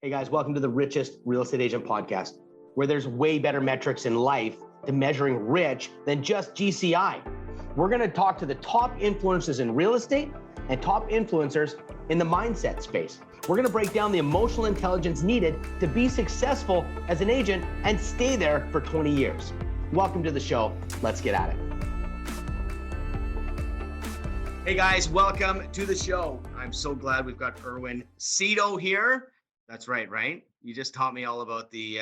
Hey guys, welcome to the Richest Real Estate Agent Podcast, where there's way better metrics in life to measuring rich than just GCI. We're going to talk to the top influencers in real estate and top influencers in the mindset space. We're going to break down the emotional intelligence needed to be successful as an agent and stay there for 20 years. Welcome to the show. Let's get at it. Hey guys, welcome to the show. I'm so glad we've got Erwin Seto here. That's right? You just taught me all about the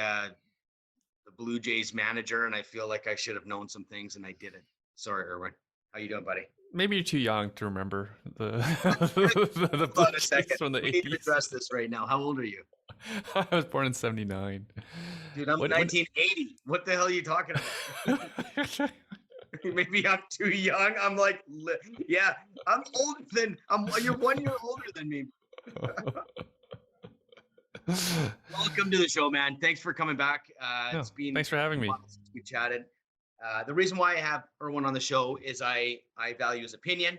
Blue Jays manager, and I feel like I should have known some things, and I didn't. Sorry, Erwin. How you doing, buddy? Maybe you're too young to remember the Hold on a second. from the We 80s. need to address this right now. How old are you? I was born in 79. Dude, I'm 1980. What the hell are you talking about? Maybe I'm too young. I'm like, yeah, I'm older than, you're 1 year older than me. Welcome to the show, man. Thanks for coming back. Thanks for having me. Since we chatted. The reason why I have Erwin on the show is I value his opinion.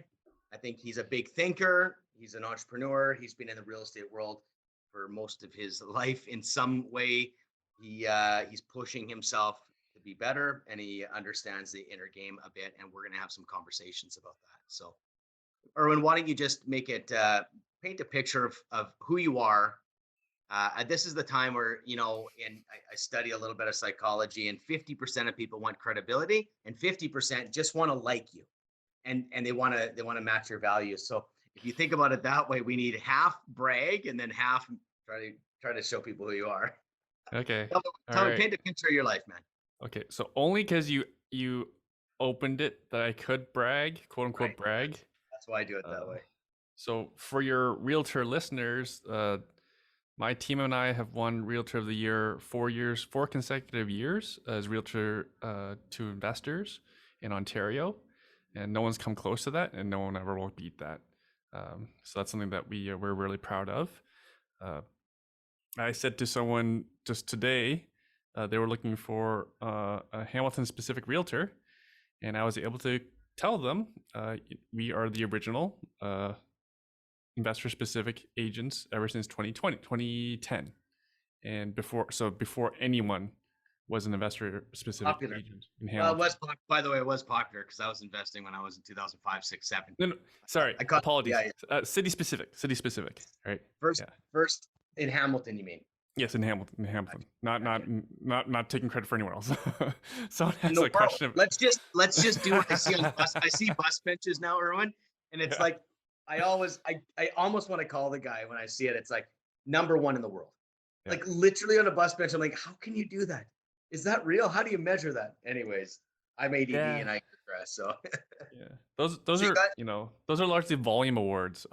I think he's a big thinker. He's an entrepreneur. He's been in the real estate world for most of his life. In some way, he's pushing himself to be better, and he understands the inner game a bit. And we're going to have some conversations about that. So, Erwin, why don't you just make it paint a picture of who you are. This is the time where, I study a little bit of psychology, and 50% of people want credibility and 50% just want to like you, and they want to match your values. So if you think about it that way, we need half brag and then half try to show people who you are. Okay. Tell me, paint a picture of your life, man. Okay. So only because you opened it that I could brag, quote unquote, brag. That's why I do it that way. So for your realtor listeners, my team and I have won Realtor of the Year 4 consecutive years as Realtor to Investors in Ontario, and no one's come close to that, and no one ever will beat that. So that's something that we're really proud of. I said to someone just today, they were looking for a Hamilton-specific realtor, and I was able to tell them we are the original investor-specific agents ever since 2010, and before anyone was an investor-specific agent in Hamilton. Well, by the way, it was popular because I was investing when I was in 2005, 6, 7. No, sorry, apologies. Yeah. City-specific, right? First in Hamilton, you mean? Yes, in Hamilton. Not taking credit for anywhere else. Someone has a question. Let's just do what I see on the bus. I see bus benches now, Erwin, and it's like. I almost want to call the guy when I see it. It's like number 1 in the world. Yeah. Like literally on a bus bench. I'm like, how can you do that? Is that real? How do you measure that? Anyways, I'm ADD and I progress. So yeah, those are those are largely volume awards.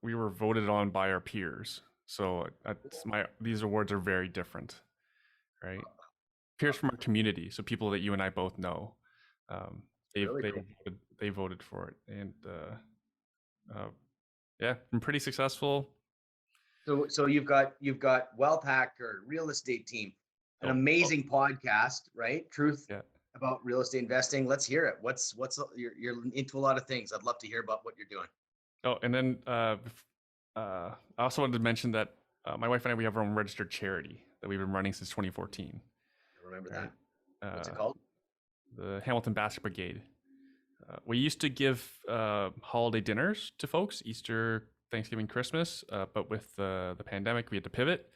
We were voted on by our peers. So these awards are very different, right? Peers from our community, so people that you and I both know. They voted for it, and. Been pretty successful. So you've got Wealth Hacker, real estate team, an amazing podcast, right? Truth about real estate investing. Let's hear it. What's you're into a lot of things. I'd love to hear about what you're doing. Oh, and then I also wanted to mention that my wife and I, we have our own registered charity that we've been running since 2014. I remember that. What's it called? The Hamilton Basket Brigade. We used to give holiday dinners to folks, Easter, Thanksgiving, Christmas, but with the pandemic, we had to pivot.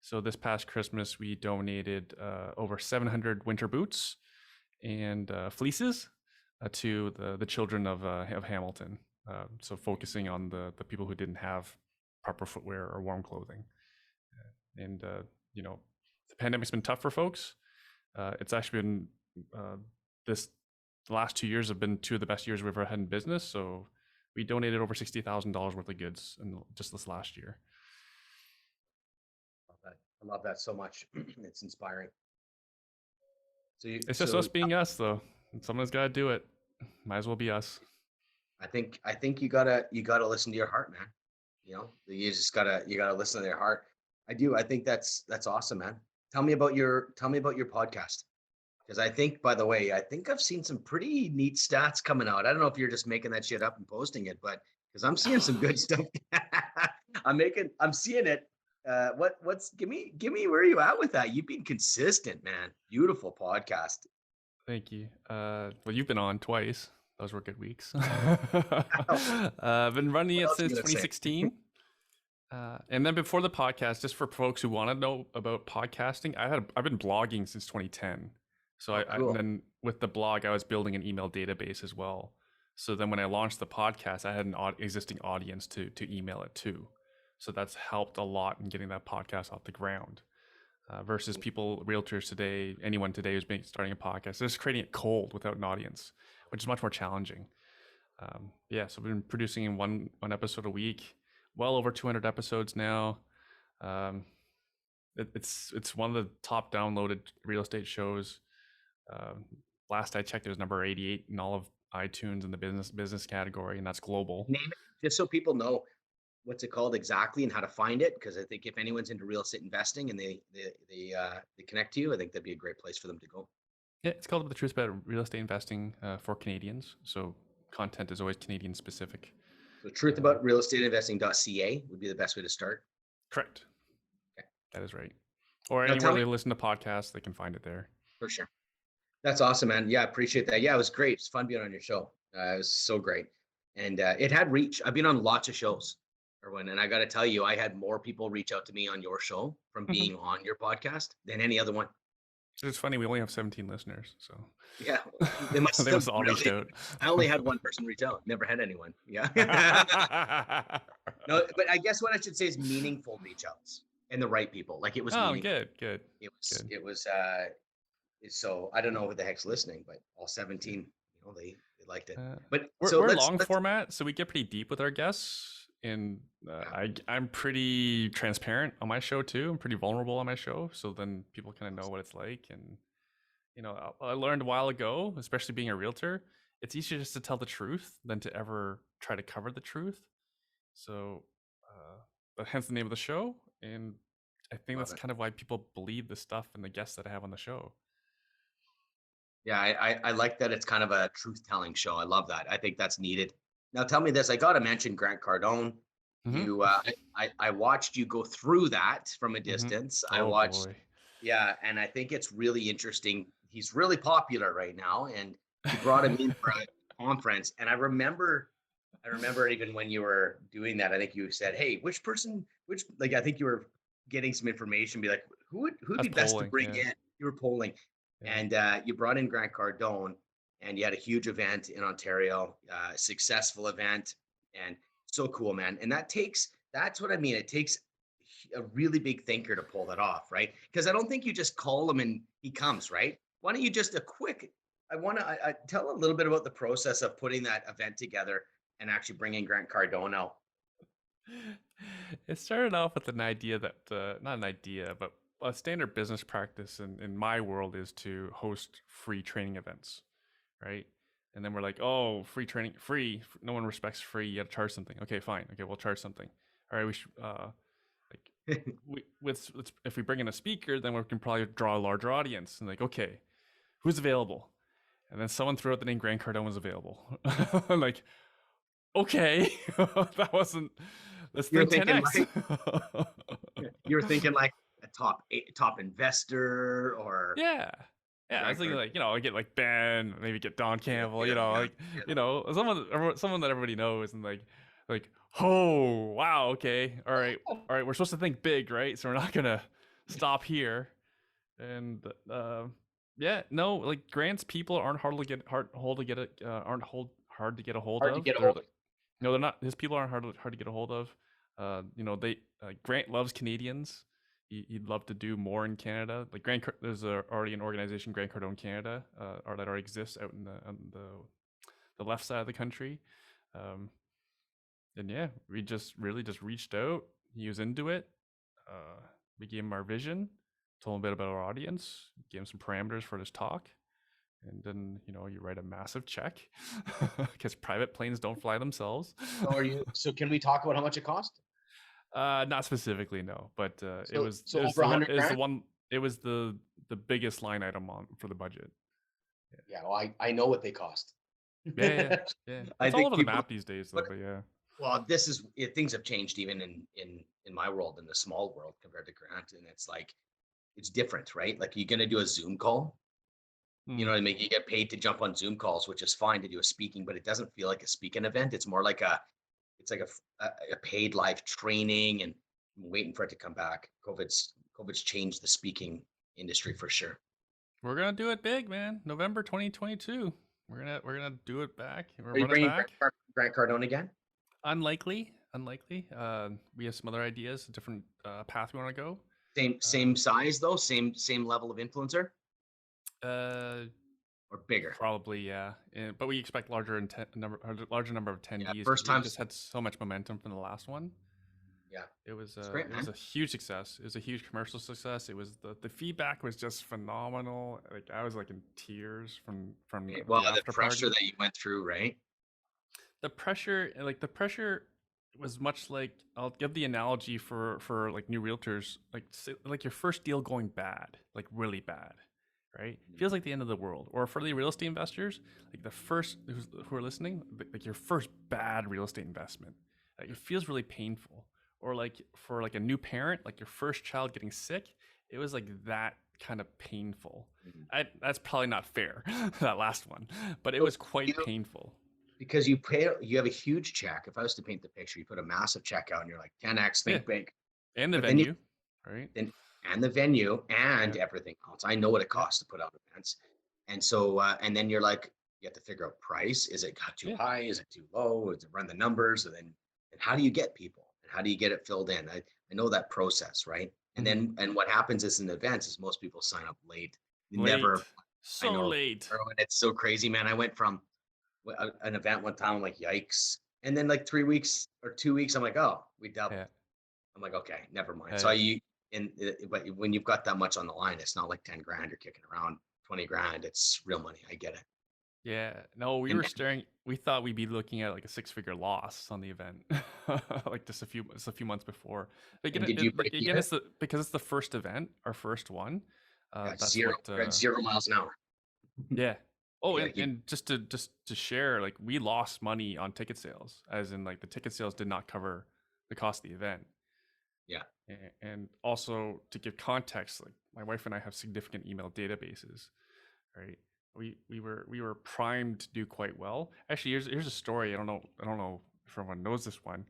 So this past Christmas, we donated over 700 winter boots and fleeces to the children of Hamilton. So focusing on the people who didn't have proper footwear or warm clothing. And, the pandemic's been tough for folks. It's actually been the last 2 years have been 2 of the best years we've ever had in business. So we donated over $60,000 worth of goods in just this last year. I love that so much. It's inspiring. It's just us being us, though. Someone's got to do it. Might as well be us. I think you gotta listen to your heart, man. You gotta listen to their heart. I do. I think that's awesome, man. Tell me about your podcast. Because I think, by the way, I've seen some pretty neat stats coming out. I don't know if you're just making that shit up and posting it, but because I'm seeing some good stuff. I'm seeing it, What's give me where are you at with that? You've been consistent, man. Beautiful podcast. Thank you. Well, you've been on twice. Those were good weeks. Oh, I've been running what it else are since you gonna say? 2016. And then before the podcast, just for folks who want to know about podcasting, I've been blogging since 2010. So Oh, and cool. then with the blog, I was building an email database as well. So then when I launched the podcast, I had an existing audience to email it to. So that's helped a lot in getting that podcast off the ground. Versus people, realtors today, anyone today who's starting a podcast, they're just creating it cold without an audience, which is much more challenging. Yeah, so we've been producing in one episode a week, well over 200 episodes now. Um, it's one of the top downloaded real estate shows. Um, Last I checked, it was number 88 in all of iTunes in the business category, and that's global. Name it just so people know what's it called exactly and how to find it. Because I think if anyone's into real estate investing and they connect to you, I think that'd be a great place for them to go. Yeah, it's called The Truth About Real Estate Investing for Canadians. So content is always Canadian specific. So truthaboutrealestateinvesting.ca would be the best way to start. Correct. Okay. That is right. Or Now anywhere tell me they listen to podcasts, they can find it there. for sure. That's awesome, man. Yeah, I appreciate that. Yeah, it was great. It's fun being on your show. It was so great. And it had reach. I've been on lots of shows, Erwin, and I got to tell you, I had more people reach out to me on your show from being on your podcast than any other one. It's funny, we only have 17 listeners, so Yeah, they must they have must all reached out. I only had one person reach out. Never had anyone. Yeah. No, but I guess what I should say is meaningful reach outs and the right people. Like it was Oh, meaningful. good. It was so I don't know who the heck's listening, but all 17, they liked it. But so we're let's long format, so we get pretty deep with our guests. And I'm pretty transparent on my show too. I'm pretty vulnerable on my show, so then people kind of know what it's like. And I learned a while ago, especially being a realtor, it's easier just to tell the truth than to ever try to cover the truth. So, hence the name of the show. And I think love that's it. kind of why people believe the stuff and the guests that I have on the show. Yeah, I like that it's kind of a truth-telling show. I love that. I think that's needed. Now tell me this, I got to mention Grant Cardone. Mm-hmm. I watched you go through that from a Mm-hmm. distance. I Oh watched, boy. yeah, and I think it's really interesting. He's really popular right now, and you brought him in for a conference. And I remember even when you were doing that, I think you said, "Hey, which I think you were getting some information, be like, who'd be best to Polling, bring yeah. in?" You were polling, Yeah. and you brought in Grant Cardone, and you had a huge event in Ontario, successful event, and so cool, man. And that's what I mean. It takes a really big thinker to pull that off, right? Because I don't think you just call him and he comes, right? Why don't you just I want to tell a little bit about the process of putting that event together and actually bringing Grant Cardone out. It started off with an idea that, not an idea, but a standard business practice in my world is to host free training events, right? And then we're like, oh, free training, free. No one respects free. You got to charge something. Okay, fine. Okay, we'll charge something. All right, we should, if we bring in a speaker, then we can probably draw a larger audience. And like, okay, who's available? And then someone threw out the name Grant Cardone was available. I'm like, okay, that's You're the thinking 10x. You're thinking like a top investor or Yeah. I was Grant thinking Cardone. like, I get like Ben, maybe get Don Campbell, Yeah. someone that everybody knows, and like, oh wow, okay, all right, we're supposed to think big, right? So we're not gonna stop here. And yeah, no, like Grant's people aren't hard to get hard to get a hold Hard to of. get a They're hold of. like, no, they're not. His people aren't hard to get a hold of. They Grant loves Canadians. He'd love to do more in Canada. Like there's already an organization, Grant Cardone Canada, or that already exists out on the left side of the country. And yeah, we just reached out. He was into it. We gave him our vision, told him a bit about our audience, gave him some parameters for this talk, and then you write a massive check because private planes don't fly themselves. So can we talk about how much it cost? Not specifically, no, but it was over 100 grand. It was the biggest line item for the budget. Yeah, well, I know what they cost. Yeah. I It's all think over the people, map these days, though. But yeah. Well, things have changed even in my world, in the small world compared to Grant, and it's like it's different, right? Like you're gonna do a Zoom call, you Hmm. know what I mean? You get paid to jump on Zoom calls, which is fine to do a speaking, but it doesn't feel like a speaking event. It's more like a paid live training, and I'm waiting for it to come back. COVID's changed the speaking industry for sure. We're gonna do it big, man. November 2022. We're gonna do it back. We're Are you running bringing back. Grant Cardone again? Unlikely, unlikely. We have some other ideas, a different path we want to go. Uh, Same size though, same level of influencer uh, or bigger? Probably, yeah. But we expect larger number of Yeah, attendees because first we time. just had so much momentum from the last one. Yeah, It was it's uh, great, it was man. a huge success. It was a huge commercial success. It was the feedback was just phenomenal. Like I was like in tears from Well, the the after pressure party. that you went through, right? The pressure was much like, I'll give the analogy for like new realtors, like your first deal going bad, like really bad, right? Feels like the end of the world. Or for the real estate investors, like the first who are listening, like your first bad real estate investment, like it feels really painful. Or like for like a new parent, like your first child getting sick, it was like that kind of painful. Mhm. That's probably not fair, that last one, but it So was quite you painful. because you have a huge check. If I was to paint the picture, you put a massive check out and you're like 10x, Yeah, think big. and the But then you venue, right? then and the venue Yeah, and everything else. I know what it yeah, costs to put out events. And so and then you're like, you have to figure out price. Is it got too yeah. high? Is it too low? Is it run the numbers? And how do you get people? And how do you get it filled in? I know that process, right? Mhm. And what happens is in events is most people sign up late. You Late, never I so know, late. Erwin, it's so crazy, man. I went from an event one time, I'm like, yikes. And then like 3 weeks or 2 weeks, I'm like, oh, we doubled. Yeah, I'm like, okay, never mind. So yeah, but when you've got that much on the line, it's not like 10 grand you're kicking around, 20 grand. It's real money. I get it. yeah. No, we And were staring. We thought we'd be looking at like a six-figure loss on the event, like just a few months before. and did you Like break again, even? it's because it's the first event, our first one. Yeah, That's zero. what. We're at 0 miles an hour. Yeah. Oh, Yeah, and just to share, like we lost money on ticket sales, as in like the ticket sales did not cover the cost of the event. yeah. And also to give context, like my wife and I have significant email databases, right? We were primed to do quite well. Actually, here's a story. I don't know if everyone knows this one,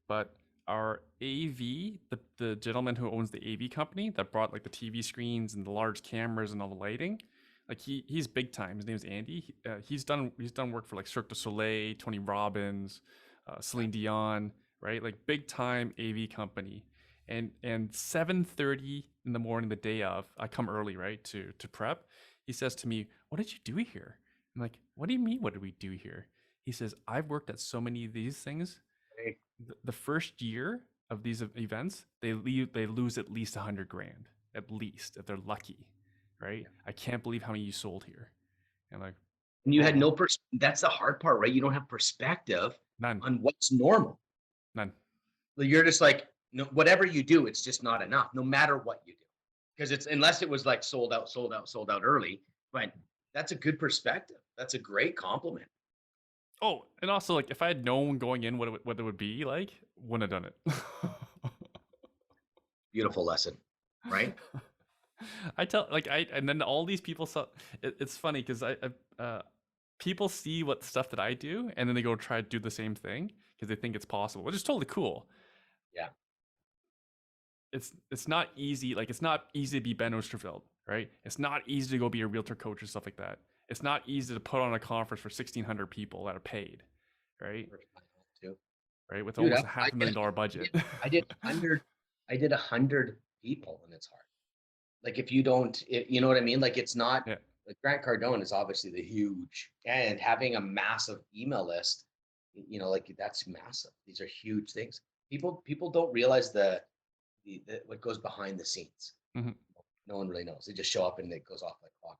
but our AV, the gentleman who owns the AV company that brought like the TV screens and the large cameras and all the lighting, like he's big time. His name is Andy. He's done work for like Cirque du Soleil, Tony Robbins, Celine Dion, right? Like big time AV company. And 7:30 in the morning, the day of, I come early, right, to prep. He says to me, "What did you do here?" I'm like, "What do you mean? What did we do here?" He says, "I've worked at so many of these things. Hey, The first year of these events, they lose at least 100 grand, at least if they're lucky, right? yeah. I can't believe how many you sold here." And I'm like, And you had "Oh, no that's the hard part, right? You don't have perspective none, on what's normal. none." You're just like, no, whatever you do, it's just not enough, no matter what you do. Because it's unless it was like sold out, sold out, sold out early. But that's a good perspective. That's a great compliment. Oh, and also like if I had known going in what it would be like, wouldn't have done it. Beautiful lesson, right? I tell like I and then all these people saw it's funny because people see what stuff that I do and then they go try to do the same thing because they think it's possible, which is totally cool. Yeah. It's not easy. Like it's not easy to be Ben Osterfeld, right? It's not easy to go be a realtor coach or stuff like that. It's not easy to put on a conference for 1,600 people that are paid, right? Too. Right, with Dude, almost a half a million dollar budget. I did 100, I did 100 people and it's hard. Like if you don't, you know what I mean? Like it's not, Yeah. like Grant Cardone is obviously the huge, and having a massive email list, like that's massive. These are huge things. People don't realize the what goes behind the scenes. Mhm. No one really knows. They just show up and it goes off like clock.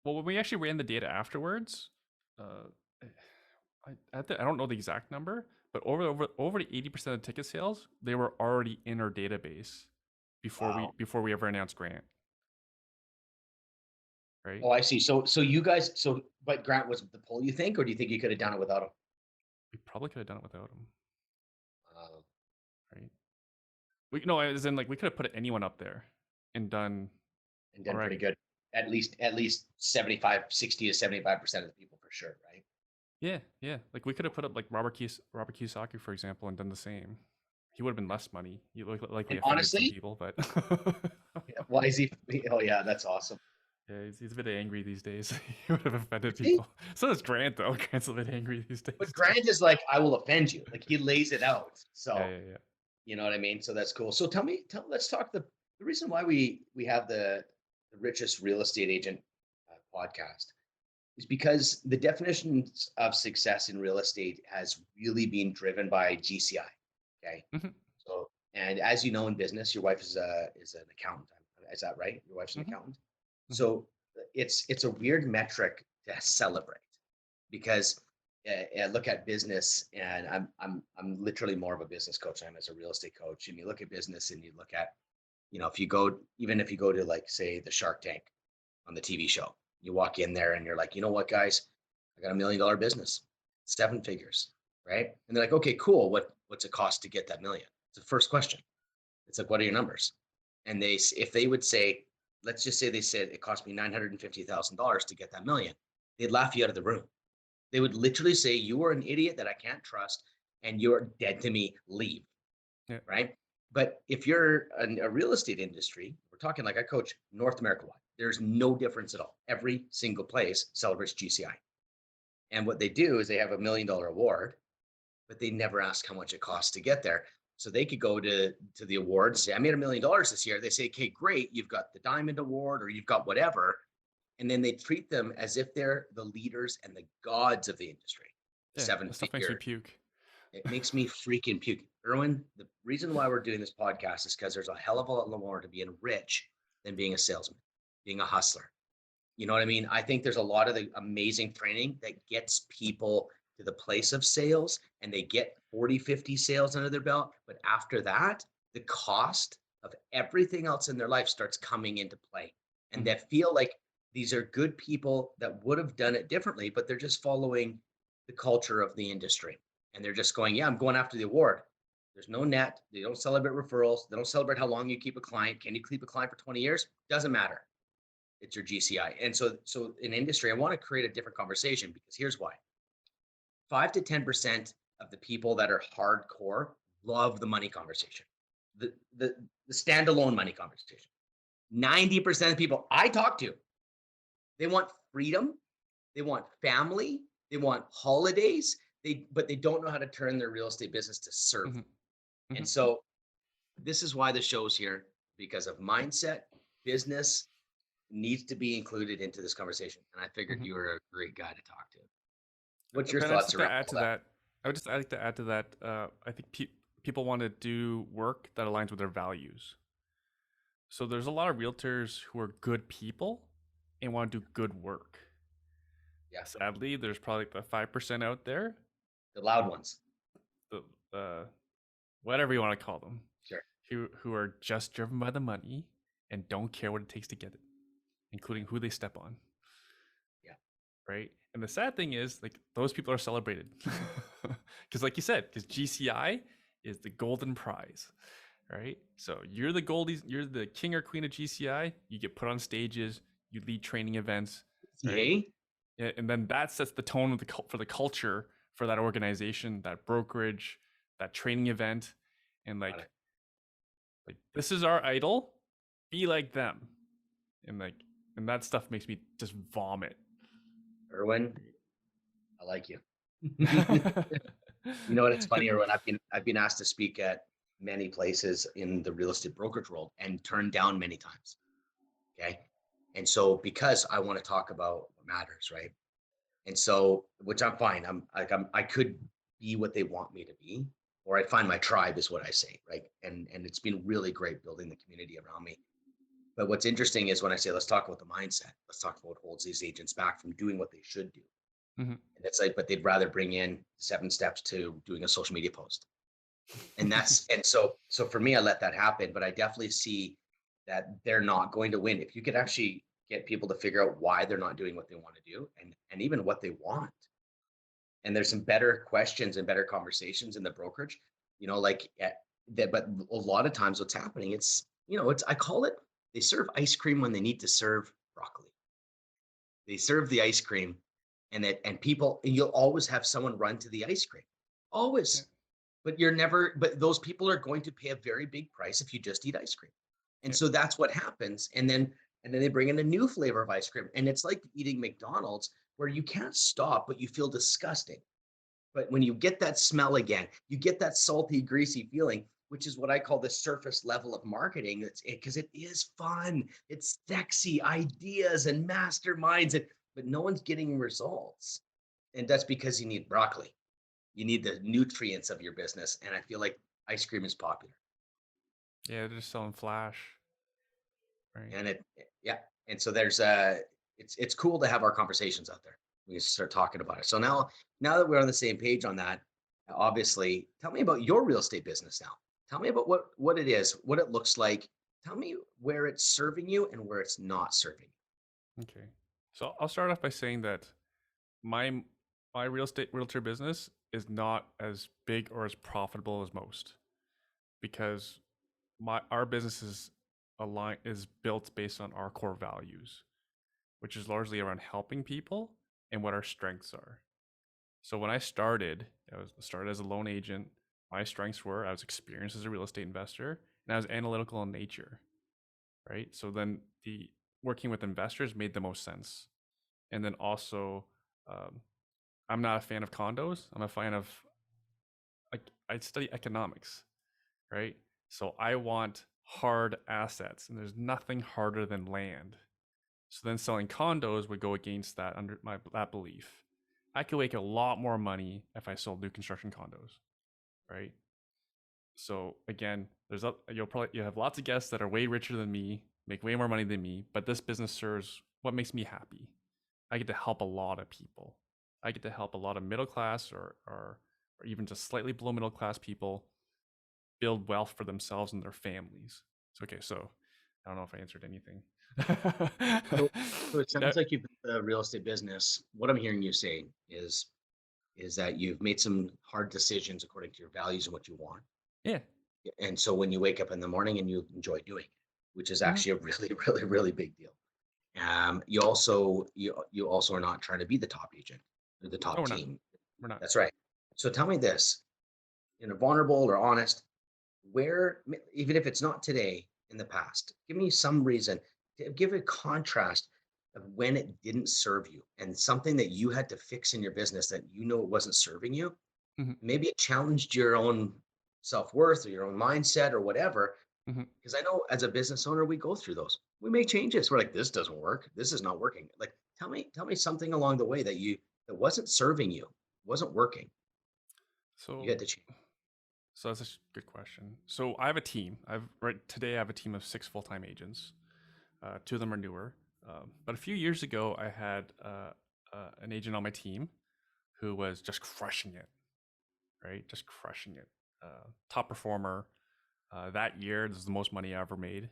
Well, when we actually ran the data afterwards, uh, I don't know the exact number, but over the 80% of ticket sales, they were already in our database Wow. before we ever announced Grant, right? Oh, I see. So you guys, but Grant was the pull, you think, or do you think you could have done it without him? We probably could have done it without him. We no, as in like we could have put anyone up there and done and done pretty already. good. At least 75, 60 to 75% of the people for sure, right? Yeah, yeah. Like we could have put up like Robert Kiyosaki, for example, and done the same. He would have been Yeah. less money. You likely And offended some honestly, people, but yeah, why is he? Oh yeah, that's awesome. yeah, he's a bit angry these days. He would have offended Is he? people. So is Grant though. Grant's a bit angry these But days too. Grant is like, I will offend you. Like he lays it out. Yeah, So yeah, yeah. you know what I mean? So that's cool. So let's talk the reason why we have the richest real estate agent podcast is because the definitions of success in real estate has really been driven by GCI. Okay. Hmm. So, and as you know, in business, your wife is an accountant. Is that right? Your wife's an Hmm. accountant. Hmm. So it's a weird metric to celebrate because look at business, and I'm literally more of a business coach than I am as a real estate coach. And you look at business, and you look at, if you go to, like, say, the Shark Tank on the TV show, you walk in there and you're like, you know what, guys, I got $1 million business, 7 figures, right? And they're like, okay, cool. What's it cost to get that million? It's the first question. It's like, what are your numbers? And if they would say, let's just say they said it cost me $950,000 to get that million, they'd laugh you out of the room. They would literally say, you are an idiot that I can't trust, and you're dead to me. Leave, Yeah. right? But if you're a real estate industry, we're talking, like, I coach North America wide. There's no difference at all. Every single place celebrates GCI. And what they do is they have $1 million award, but they never ask how much it costs to get there. So they could go to the awards, say, I made $1 million this year. They say, okay, great, you've got the diamond award, or you've got whatever. And then they treat them as if they're the leaders and the gods of the industry. Yeah, Seven that stuff makes me figure. puke. It makes me freaking puke. Erwin, the reason why we're doing this podcast is because there's a hell of a lot more to being rich than being a salesman, being a hustler. You know what I mean? I think there's a lot of the amazing training that gets people to the place of sales, and they get 40, 50 sales under their belt. But after that, the cost of everything else in their life starts coming into play. And Hmm. they feel like these are good people that would have done it differently, but they're just following the culture of the industry. And they're just going, yeah, I'm going after the award. There's no net. They don't celebrate referrals. They don't celebrate how long you keep a client. Can you keep a client for 20 years? Doesn't matter. It's your GCI. And so in industry, I want to create a different conversation, because here's why. 5 to 10% of the people that are hardcore love the money conversation, the standalone money conversation. 90% of the people I talk to, they want freedom, they want family, they want holidays, but they don't know how to turn their real estate business to serve Hmm. them. Hmm. And so this is why the show's here, because of mindset. Business needs to be included into this conversation. And I figured Hmm. you were a great guy to talk to. What's your Ben, I just thoughts like to around add all to that? that. I like to add to that. I think people want to do work that aligns with their values. So there's a lot of realtors who are good people and want to do good work. Yeah, Sadly, there's probably the 5% out there, the loud ones. the whatever you want to call them, Sure. who are just driven by the money and don't care what it takes to get it, including who they step on. Yeah. Right. And the sad thing is, like, those people are celebrated because, like you said, because GCI is the golden prize, right? So you're the goldies, you're the king or queen of GCI. You get put on stages, you lead training events, right? Hey, Yeah, and then that sets the tone of for the culture for that organization, that brokerage, that training event, and got it. like this is our idol. Be like them, and and that stuff makes me just vomit. Erwin, I like you. You know what? It's funny, Erwin. I've been asked to speak at many places in the real estate brokerage world and turned down many times. Okay. And so, because I want to talk about what matters, right? And so, which I'm fine. I could be what they want me to be, or I find my tribe, is what I say, right? And it's been really great building the community around me. But what's interesting is when I say, let's talk about the mindset, let's talk about what holds these agents back from doing what they should do. Mhm. And it's like, but they'd rather bring in 7 steps to doing a social media post. And so for me, I let that happen, but I definitely see that they're not going to win. If you could actually get people to figure out why they're not doing what they want to do, and even what they want. And there's some better questions and better conversations in the brokerage, like but a lot of times what's happening, I call it, they serve ice cream when they need to serve broccoli. They serve the ice cream, and you'll always have someone run to the ice cream. Yeah. Always. But those people are going to pay a very big price if you just eat ice cream. And Yeah. so that's what happens. And then they bring in a new flavor of ice cream. And it's like eating McDonald's where you can't stop, but you feel disgusting. But when you get that smell again, you get that salty, greasy feeling, which is what I call the surface level of marketing. It's because it is fun, it's sexy ideas and masterminds, but no one's getting results. And that's because you need broccoli. You need the nutrients of your business. And I feel like ice cream is popular. Yeah, they're just selling flash, right? And yeah. And so it's cool to have our conversations out there. We can start talking about it. So now that we're on the same page on that, obviously, tell me about your real estate business now. Tell me about what it is, what it looks like. Tell me where it's serving you and where it's not serving Okay. So I'll start off by saying that my my real estate realtor business is not as big or as profitable as most because my our business is built based on our core values, which is largely around helping people and what our strengths are. So when I started as a loan agent. My strengths were I was experienced as a real estate investor and I was analytical in nature, right? So then the working with investors made the most sense. And then also, um, I'm not a fan of condos. I'm a fan of like I study economics, right? So I want hard assets, and there's nothing harder than land. So then selling condos would go against that under my that belief. I could make a lot more money if I sold new construction condos, right? So again, you have lots of guests that are way richer than me, make way more money than me, but this business serves what makes me happy. I get to help a lot of people. I get to help a lot of middle class or even just slightly below middle class people build wealth for themselves and their families. So, okay, so I don't know if I answered anything. you. So it Yeah, sounds like you've built a real estate business. What I'm hearing you say is that you've made some hard decisions according to your values and what you want. yeah, And so when you wake up in the morning and you enjoy doing it, which is mhm. actually a really, really, really big deal. You also are not trying to be the top agent or the No, top we're not. team. We're not. That's right. So tell me this, vulnerable or honest, even if it's not today, in the past, give me some reason, give a contrast of when it didn't serve you and something that you had to fix in your business that it wasn't serving you. Mhm, Maybe it challenged your own self-worth or your own mindset or whatever. mhm. Because I know as a business owner, we go through those. We make changes. We're like, this doesn't work. This is not working. Like, tell me something along the way that wasn't serving you, wasn't working. You So, had to change. so that's a good question. So I have a team. Right today I have a team of 6 full-time agents. Two of them are newer. But a few years ago, I had an agent on my team who was just crushing it, right? Just crushing it. Top performer. That year, this is the most money I ever made.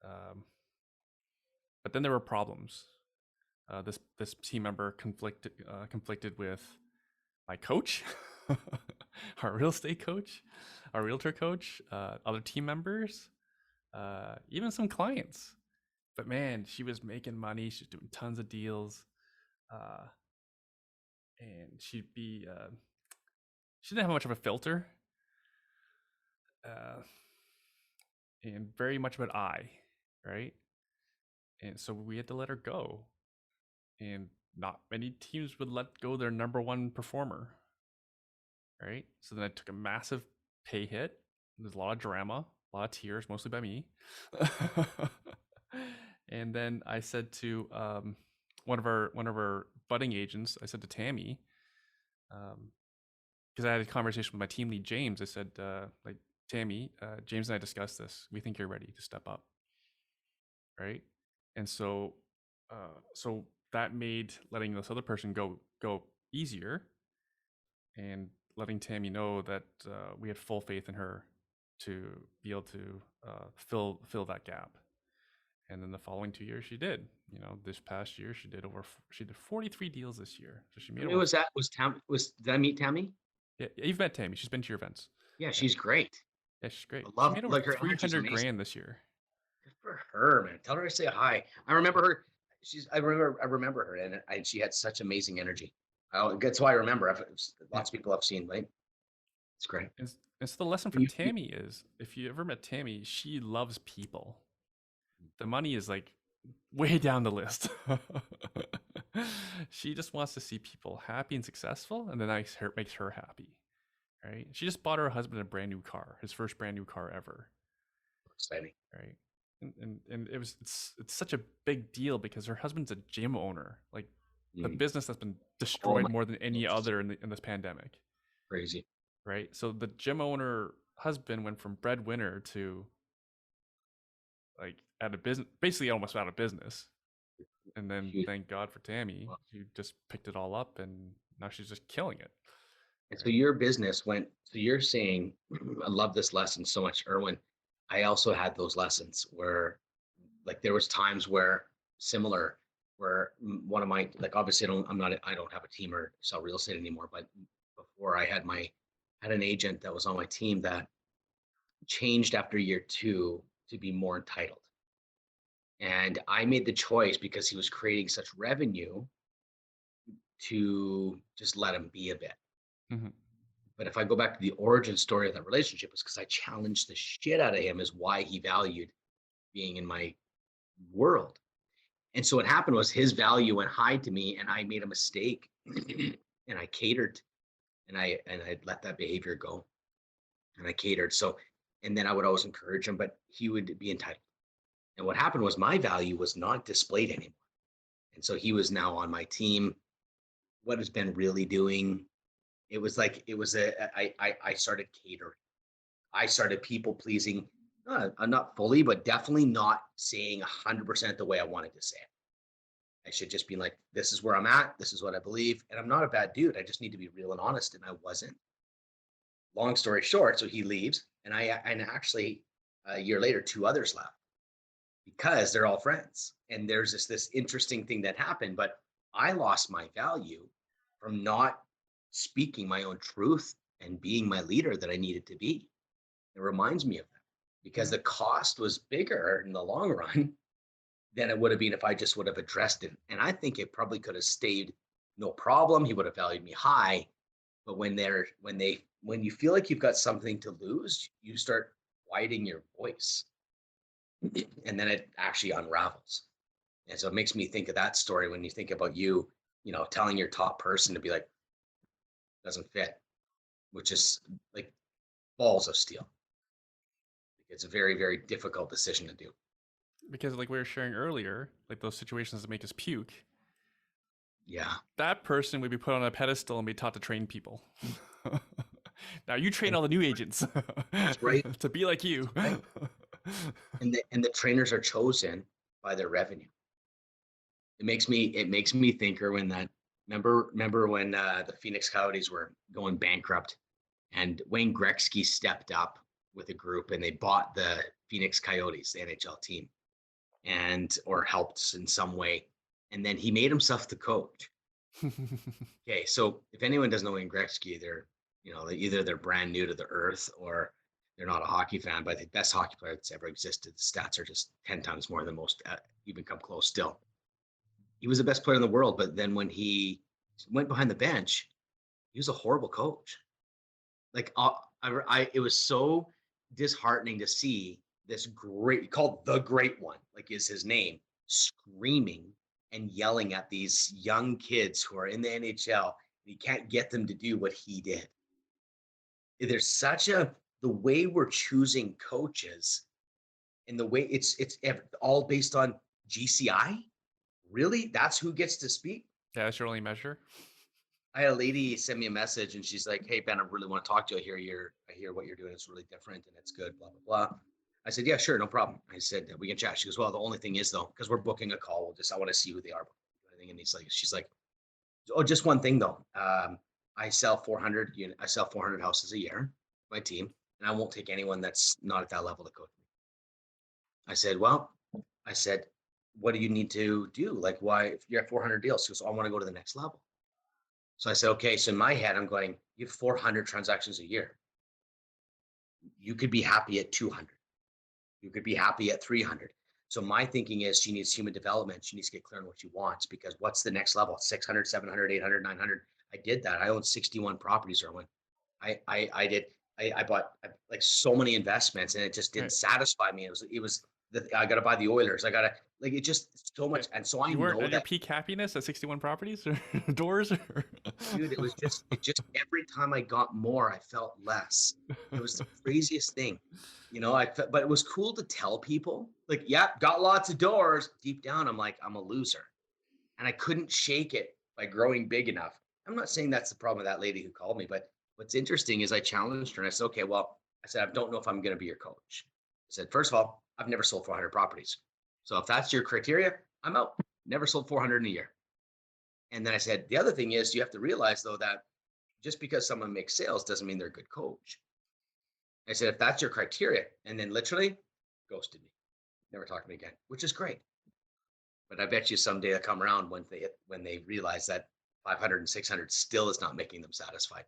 Um, but then there were problems. This team member conflicted with my coach, our real estate coach, our realtor coach, other team members, even some clients. But man, she was making money. She was doing tons of deals, uh, and she didn't have much of a filter, uh, and very much of an eye, right? And so we had to let her go, and not many teams would let go their number one performer, right? So then I took a massive pay hit. There's a lot of drama, a lot of tears, mostly by me. And then I said to one of our budding agents, I said to Tammy, because I had a conversation with my team lead James. I said, like Tammy, James and I discussed this. We think you're ready to step up, right? And so that made letting this other person go easier, and letting Tammy know that we had full faith in her to be able to fill that gap. And then the following 2 years, she did. This past year, she did 43 deals this year. So she made I mean, over. did I meet Tammy? Yeah, you've met Tammy. She's been to your events. Yeah, Yeah, she's great. Yeah, she's great. I She love made over like her three energy's hundred amazing. grand this year. Good for her, man. Tell her I say hi. I remember her. I remember her, and she had such amazing energy. That's why I remember. Yeah. Lots of people I've seen. Right? It's great. And so the lesson And from Tammy is, if you ever met Tammy, she loves people. The money is like way down the list. She just wants to see people happy and successful, and then makes her happy. Right? She just bought her husband a brand new car, his first brand new car ever. exciting. Right? And it's such a big deal because her husband's a gym owner, like the Mm. business that's been Oh destroyed my more than any gosh, other in this pandemic. crazy. Right? So the gym owner husband went from breadwinner to like out of business, basically almost out of business. And then Huge. thank God for Tammy, who just picked it all up, and now she's just killing it. And so Right? your business went, so you're saying, I love this lesson so much, Erwin. I also had those lessons where like there was times where similar where one of my like obviously I don't have a team or sell real estate anymore, but before I had an agent that was on my team that changed after year two to be more entitled. And I made the choice because he was creating such revenue to just let him be a bit. Mm-hmm. But if I go back to the origin story of that relationship, it's because I challenged the shit out of him as why he valued being in my world. And so what happened was his value went high to me and I made a mistake and I catered and I let that behavior go and I catered. So and then I would always encourage him, but he would be entitled. And what happened was my value was not displayed anymore. And so he was now on my team. What has been really doing? It was like it was I started catering. I started people pleasing, not fully, but definitely not saying 100% the way I wanted to say it. I should just be like, this is where I'm at. This is what I believe. And I'm not a bad dude. I just need to be real and honest. And I wasn't. Long story short, so he leaves. And actually a year later, two others left because they're all friends. And there's this interesting thing that happened, but I lost my value from not speaking my own truth and being my leader that I needed to be. It reminds me of that because Mm-hmm. the cost was bigger in the long run than it would have been if I just would have addressed it. And I think it probably could have stayed no problem. He would have valued me high. But when you feel like you've got something to lose, you start quieting your voice. And then it actually unravels. And so it makes me think of that story when you think about telling your top person to be like, doesn't fit, which is like balls of steel. It's a very, very difficult decision to do. Because like we were sharing earlier, like those situations that make us puke, Yeah. that person would be put on a pedestal and be taught to train people. Now you train And all the new agents that's right. to be like That's you. right. And the trainers are chosen by their revenue. It makes me think, Erwin, that remember when the Phoenix Coyotes were going bankrupt and Wayne Gretzky stepped up with a group and they bought the Phoenix Coyotes, the NHL team, and or helped in some way. And then he made himself the coach. Okay, so if anyone doesn't know Wayne Gretzky, either they're brand new to the earth or they're not a hockey fan, but the best hockey player that's ever existed. The stats are just 10 times more than most even come close still. He was the best player in the world, but then when he went behind the bench, he was a horrible coach. Like it was so disheartening to see this great called the great one, like is his name, screaming and yelling at these young kids who are in the NHL. And he can't get them to do what he did. There's the way we're choosing coaches and the way it's all based on GCI. Really, that's who gets to speak. Yeah, that's your only measure. I had a lady send me a message and she's like, "Hey Ben, I really want to talk to you. I hear what you're doing. It's really different and it's good, blah, blah, blah." I said, "Yeah, sure, no problem." I said, "We can chat." She goes, "Well, the only thing is though, because we're booking a call, I want to see who they are." And she's like, "Oh, just one thing though. I sell 400 houses a year, my team, and I won't take anyone that's not at that level to coach me." I said, "Well," I said, "what do you need to do? Like, why, if you're at 400 deals?" She goes, "I want to go to the next level." So I said, okay. So in my head, I'm going, you have 400 transactions a year. You could be happy at 200. You could be happy at 300. So my thinking is she needs human development. She needs to get clear on what she wants because what's the next level? 600, 700, 800, 900. I did that. I own 61 properties, Erwin. I did. I bought like so many investments and it just didn't Right. sasatisfy me. It was I got to buy the Oilers. I got to like it just so Okay. much. And so I You weren't know at your that, peak happiness at 61 properties or doors? Or dude, it just every time I got more, I felt less. It was the craziest thing. But it was cool to tell people like, yeah, got lots of doors. Deep down, I'm like, I'm a loser. And I couldn't shake it by growing big enough. I'm not saying that's the problem with that lady who called me, but what's interesting is I challenged her and I said, okay, well, I said, I don't know if I'm going to be your coach. I said, first of all, I've never sold 400 properties. So if that's your criteria, I'm out. Never sold 400 in a year. And then I said, the other thing is you have to realize though that just because someone makes sales doesn't mean they're a good coach. I said, if that's your criteria, and then literally ghosted me, never talked to me again, which is great. But I bet you someday they'll come around when they realize that 500 and 600 still is not making them satisfied.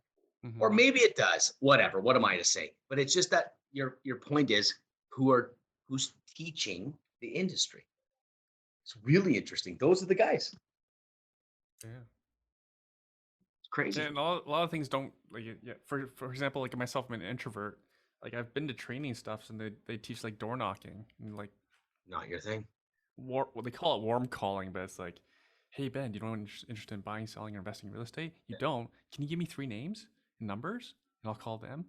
Or Mhm. maybe it does. Whatever. What am I to say? But it's just that your point is who's teaching the industry. It's really interesting. Those are the guys. Yeah. It's Yeah, crazy. and a lot of things don't like yeah. For example, like myself, I'm an introvert. Like I've been to training stuffs, and they teach like door knocking and like Not your thing. well, they call it warm calling, but it's like, hey Ben, you don't interested in buying, selling, or investing in real estate? You don't? Can you give me 3 names and numbers, and I'll call them.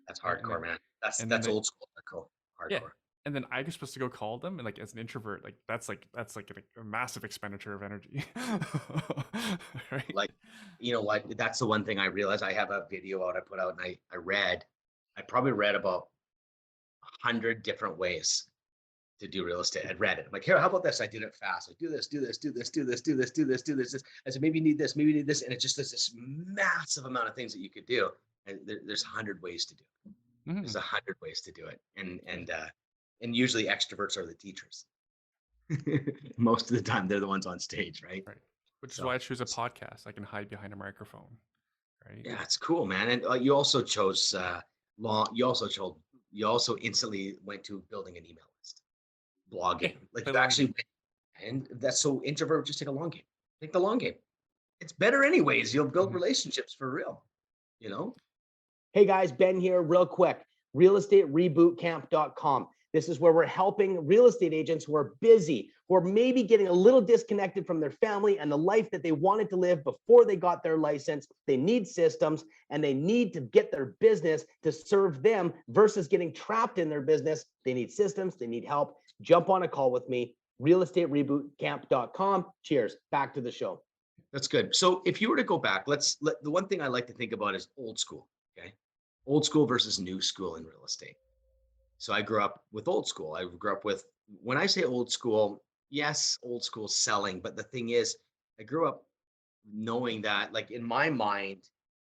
That's Right? And hardcore, man. That's and then that's they old school hardcore. yeah, Hardcore. and then I'm supposed to go call them, and like as an introvert, like that's like a massive expenditure of energy, right? Like, you know what? That's the one thing I realized. I have a video out I put out, and I probably read about 100 different ways to do real estate. I'd read it. I'm like, here, how about this? I did it fast. I do this, do this, do this, do this, do this, do this, do this. I said, maybe you need this, maybe you need this. And it just there's this massive amount of things that you could do. And there's 100 ways to do it. There's Mhm. 100 ways to do it. And usually extroverts are the teachers. Most of the time they're the ones on stage, right? Right. Which is So why I choose a podcast. I can hide behind a microphone, right? yeah, it's cool, man. And you also chose long. You also instantly went to building an email list, Yeah, blogging. Like play you long actually, game. and that's so introvert. Just take a long game. Take the long game. It's better anyways. You'll build Mhm. relationships for real. You know. Hey guys, Ben here, real quick. Realestaterebootcamp.com. This is where we're helping real estate agents who are busy, who are maybe getting a little disconnected from their family and the life that they wanted to live before they got their license. They need systems and they need to get their business to serve them versus getting trapped in their business. They need systems, they need help. Jump on a call with me, realestaterebootcamp.com. Cheers. Back to the show. That's good. So if you were to go back, the one thing I like to think about is old school. Okay. Old school versus new school in real estate. So I grew up with old school. I grew up with, when I say old school, yes, old school selling. But the thing is, I grew up knowing that, like in my mind,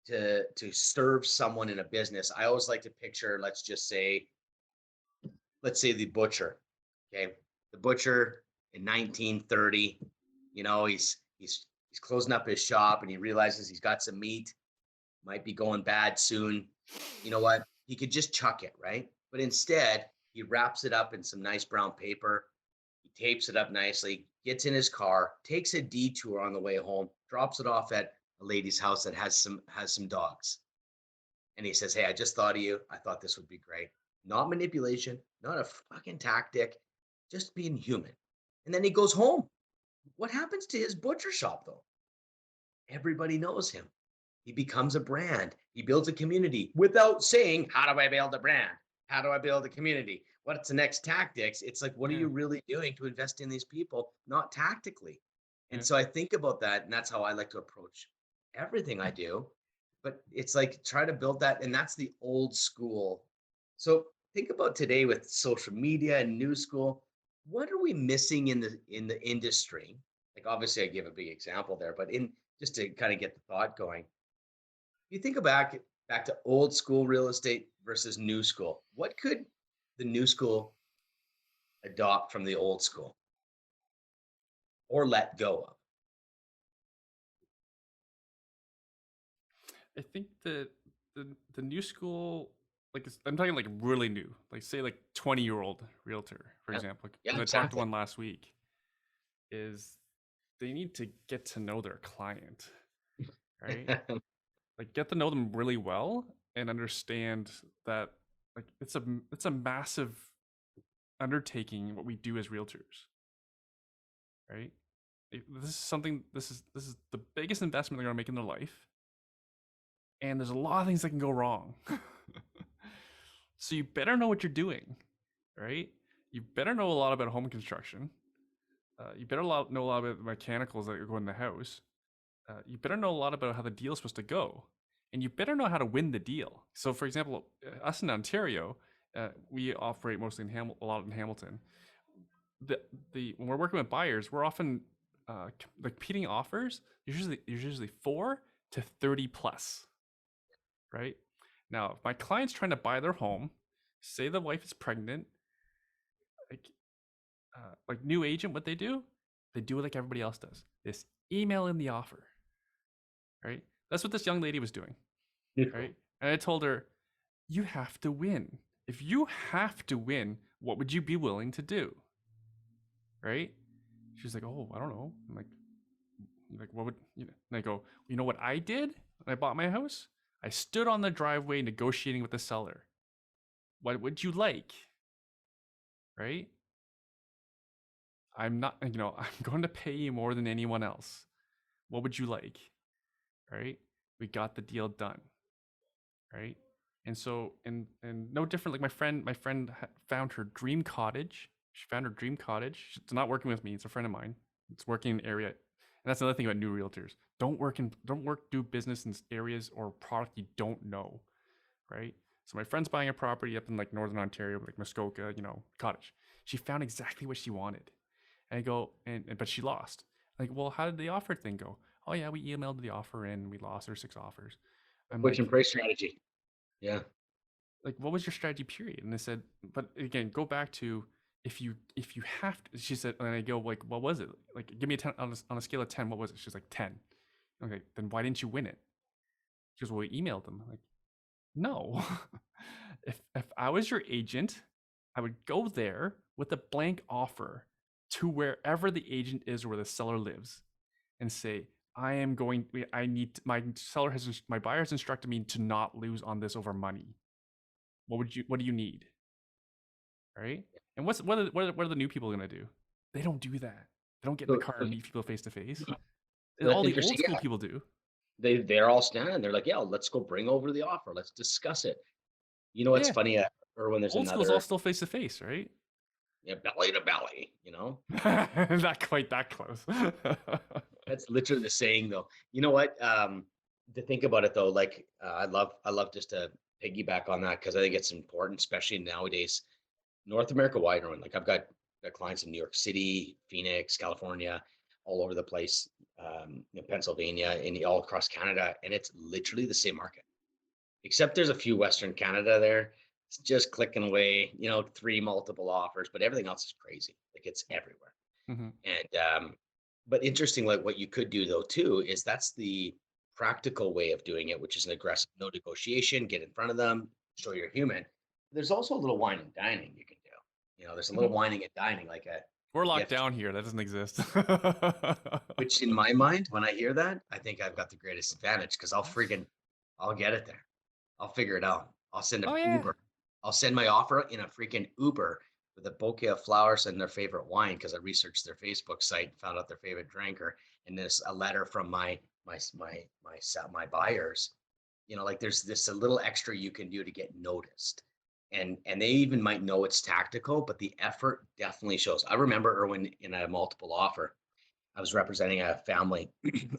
to serve someone in a business, I always like to picture, let's say the butcher. Okay. The butcher in 1930, he's closing up his shop and he realizes he's got some meat, might be going bad soon. You know what? He could just chuck it, right? But instead, he wraps it up in some nice brown paper. He tapes it up nicely, gets in his car, takes a detour on the way home, drops it off at a lady's house that has some dogs. And he says, "Hey, I just thought of you. I thought this would be great. Not manipulation, not a fucking tactic, just being human." And then he goes home. What happens to his butcher shop though? Everybody knows him. He becomes a brand. He builds a community without saying, how do I build a brand? How do I build a community? What's the next tactics? It's like, what are Yeah, you really doing to invest in these people? Not tactically. And yeah. so I think about that, and that's how I like to approach everything I do. But it's like try to build that, and that's the old school. So think about today with social media and new school. What are we missing in the industry? Like obviously, I give a big example there, but in just to kind of get the thought going, you think back to old school real estate versus new school. What could the new school adopt from the old school or let go of? I think that the new school, I'm talking like really new, like say like 20-year-old realtor, for Yeah, example. yeah, Because I talked to exactly. one last week, is they need to get to know their client, right? Like get to know them really well and understand that like it's a massive undertaking what we do as realtors, right? This is something this is the biggest investment they're going to make in their life, and there's a lot of things that can go wrong. So you better know what you're doing, right? You better know a lot about home construction. You better know a lot about the mechanicals that go in the house. You better know a lot about how the deal is supposed to go, and you better know how to win the deal. So, for example, us in Ontario, we operate mostly a lot in Hamilton. The when we're working with buyers, we're often the competing offers. Usually 4 to 30 plus, right? Now, if my client's trying to buy their home, say the wife is pregnant, like new agent, what they do it like everybody else does. This email in the offer, right? That's what this young lady was doing, Beautiful. right? And I told her, you have to win. If you have to win, what would you be willing to do, right? She's like, oh, I don't know. I'm like, what would you know? And I go, you know what I did when I bought my house? I stood on the driveway negotiating with the seller. What would you like, right? I'm not, I'm going to pay you more than anyone else. What would you like, right? We got the deal done, right? And so, and no different. Like my friend found her dream cottage. She found her dream cottage. It's not working with me. It's a friend of mine. It's working in an area, and that's another thing about new realtors. Do business in areas or product you don't know, right? So my friend's buying a property up in like Northern Ontario, like Muskoka, cottage. She found exactly what she wanted. And I go, but she lost. Like, well, how did the offer thing go? Oh yeah, we emailed the offer in. We lost. There's 6 offers. I'm Push and like, pray strategy. Yeah. what was your strategy period? And they said, but again, go back to if you have to. She said, and I go like, what was it? Like, give me a 10 on a scale of 10. What was it? She's like 10. Okay, then why didn't you win it? She goes, well, we emailed them. I'm like, no. If I was your agent, I would go there with a blank offer to wherever the agent is or where the seller lives and say, my buyer has instructed me to not lose on this over money. What do you need? Right? And what are the new people going to do? They don't do that. They don't get in the So, car and meet people face to face. so that's All the old interesting. school Yeah. people do. They're all standing. They're like, yeah, let's go bring over the offer. Let's discuss it. You know what's Yeah. funny? Or when there's Old school is all another, still face to face, right? yeah, belly to belly, Not quite that close. That's literally the saying though. You know what? To think about it though, like I love just to piggyback on that because I think it's important, especially nowadays, North America wide. Like got clients in New York City, Phoenix, California, all over the place, Pennsylvania, and all across Canada, and it's literally the same market. Except there's a few Western Canada there. It's just clicking away, 3 multiple offers, but everything else is crazy. Like it's everywhere. Mhm. And but interesting, like what you could do though too is that's the practical way of doing it, which is an aggressive no negotiation, get in front of them, show you're human. There's also a little wine and dining you can do. There's a little Mhm. whining and dining, like We're a locked gift. down here. That doesn't exist. Which in my mind, when I hear that, I think I've got the greatest advantage because I'll get it there. I'll figure it out. I'll send Oh an yeah. Uber. I'll send my offer in a freaking Uber with a bouquet of flowers and their favorite wine because I researched their Facebook site, found out their favorite drinker, and there's a letter from my buyers. Like there's this a little extra you can do to get noticed, and they even might know it's tactical, but the effort definitely shows. I remember Erwin in a multiple offer. I was representing a family,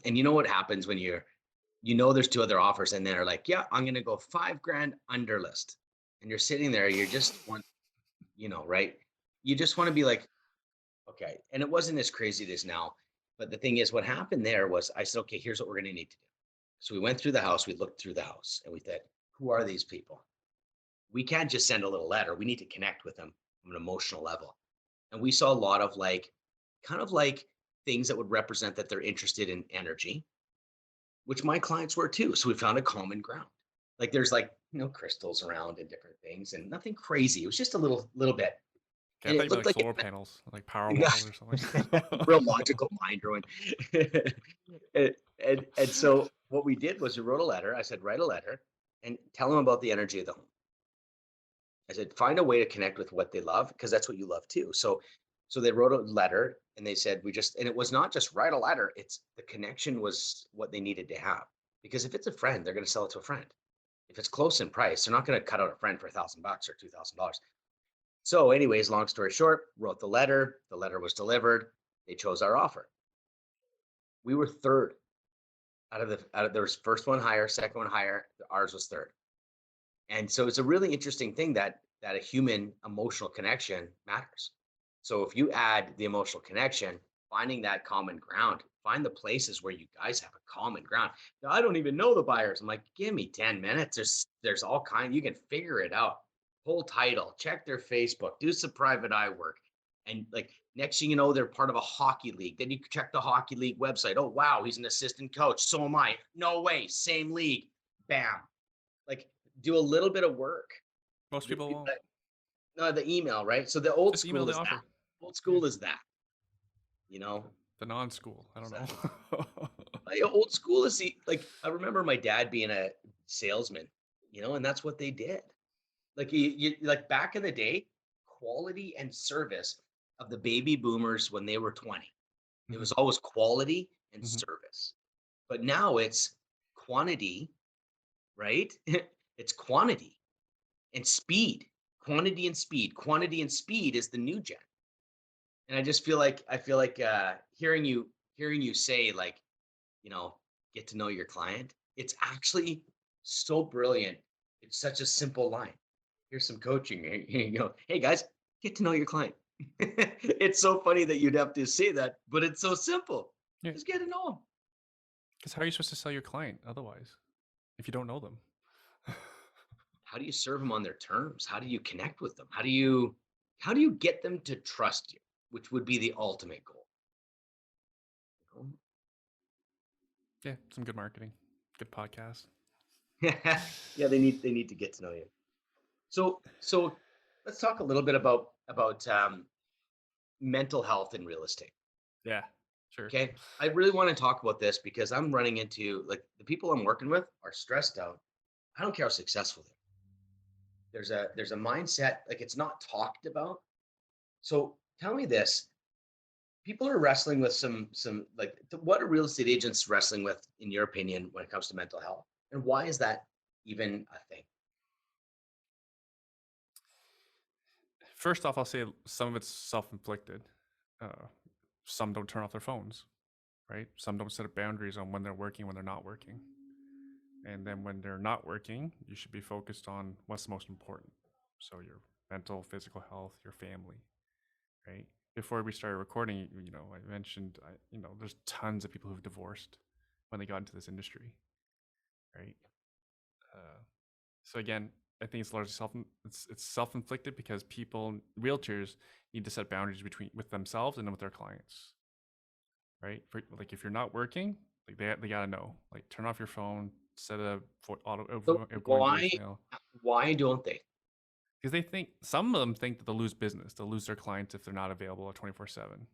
and you know what happens when there's 2 other offers and they're like, yeah, I'm going to go 5 grand under list. And you're sitting there, you're just one, right? You just want to be like, okay. And it wasn't as crazy as now. But the thing is, what happened there was I said, okay, here's what we're going to need to do. So we went through the house, we looked through the house and we said, who are these people? We can't just send a little letter. We need to connect with them on an emotional level. And we saw a lot of kind of like things that would represent that they're interested in energy, which my clients were too. So we found a common ground. Like there's like crystals around and different things, and nothing crazy. It was just a little bit, Okay, I and thought it you meant looked like like solar panels, like power it, walls or something. real logical mind drawing. And so what we did was we wrote a letter. I said, write a letter and tell them about the energy of the home. I said, find a way to connect with what they love because that's what you love too. So they wrote a letter and they said, and it was not just write a letter. It's the connection was what they needed to have. Because if it's a friend, they're going to sell it to a friend. If it's close in price, they're not going to cut out a friend for $1,000 or $2,000. So, anyways, long story short, wrote the letter. The letter was delivered. They chose our offer. We were third there was first one higher, second one higher. Ours was third. And so it's a really interesting thing that a human emotional connection matters. So if you add the emotional connection, finding that common ground, find the places where you guys have a common ground. Now, I don't even know the buyers. I'm like, give me 10 minutes. There's all kind, you can figure it out. Whole title, check their Facebook, do some private eye work. And like next thing you know, they're part of a hockey league. Then you check the hockey league website. Oh, wow, he's an assistant coach. So am I. No way, same league. Bam. Like do a little bit of work. Most people won't. No, the email, right? So the old Just email school the is that. offer. Old Yeah. school is that, you know. The non-school. I don't So, know. old school is like I remember my dad being a salesman, and that's what they did. Like like back in the day, quality and service of the baby boomers when they were 20. It Mhm, was always quality and mhm. service. But now it's quantity, right? It's quantity and speed. Quantity and speed. Quantity and speed is the new gen. And I feel like hearing you say like, you know, get to know your client. It's actually so brilliant. It's such a simple line. Here's some coaching. Here you go. Hey guys, get to know your client. It's so funny that you'd have to say that, but it's so simple. Yeah, Just get to know them. because how are you supposed to sell your client otherwise if you don't know them? How do you serve them on their terms? How do you connect with them? How do you get them to trust you, which would be the ultimate goal? you Yeah, some good marketing, good podcast. know? Yeah, they need to get to know you. So let's talk a little bit about mental health in real estate. Yeah, sure. Okay, I really want to talk about this because I'm running into like the people I'm working with are stressed out. I don't care how successful they are. There's a mindset like it's not talked about. So tell me this: people are wrestling with some like what are real estate agents wrestling with in your opinion when it comes to mental health, and why is that even a thing? First off, I'll say some of it's self-inflicted. Uh, some don't turn off their phones, right? Some don't set up boundaries on when they're working, when they're not working. And then when they're not working, you should be focused on what's most important. So your mental, physical health, your family, right? Before we started recording, I mentioned, there's tons of people who've divorced when they got into this industry, right? Uh, so again, I think it's largely it's self-inflicted because realtors need to set boundaries with themselves and with their clients, right? Like if you're not working, like they gotta know, like turn off your phone, set a auto So outgoing why voicemail, why don't they? because some of them think that they'll lose business, they'll lose their clients if they're not available 24/7,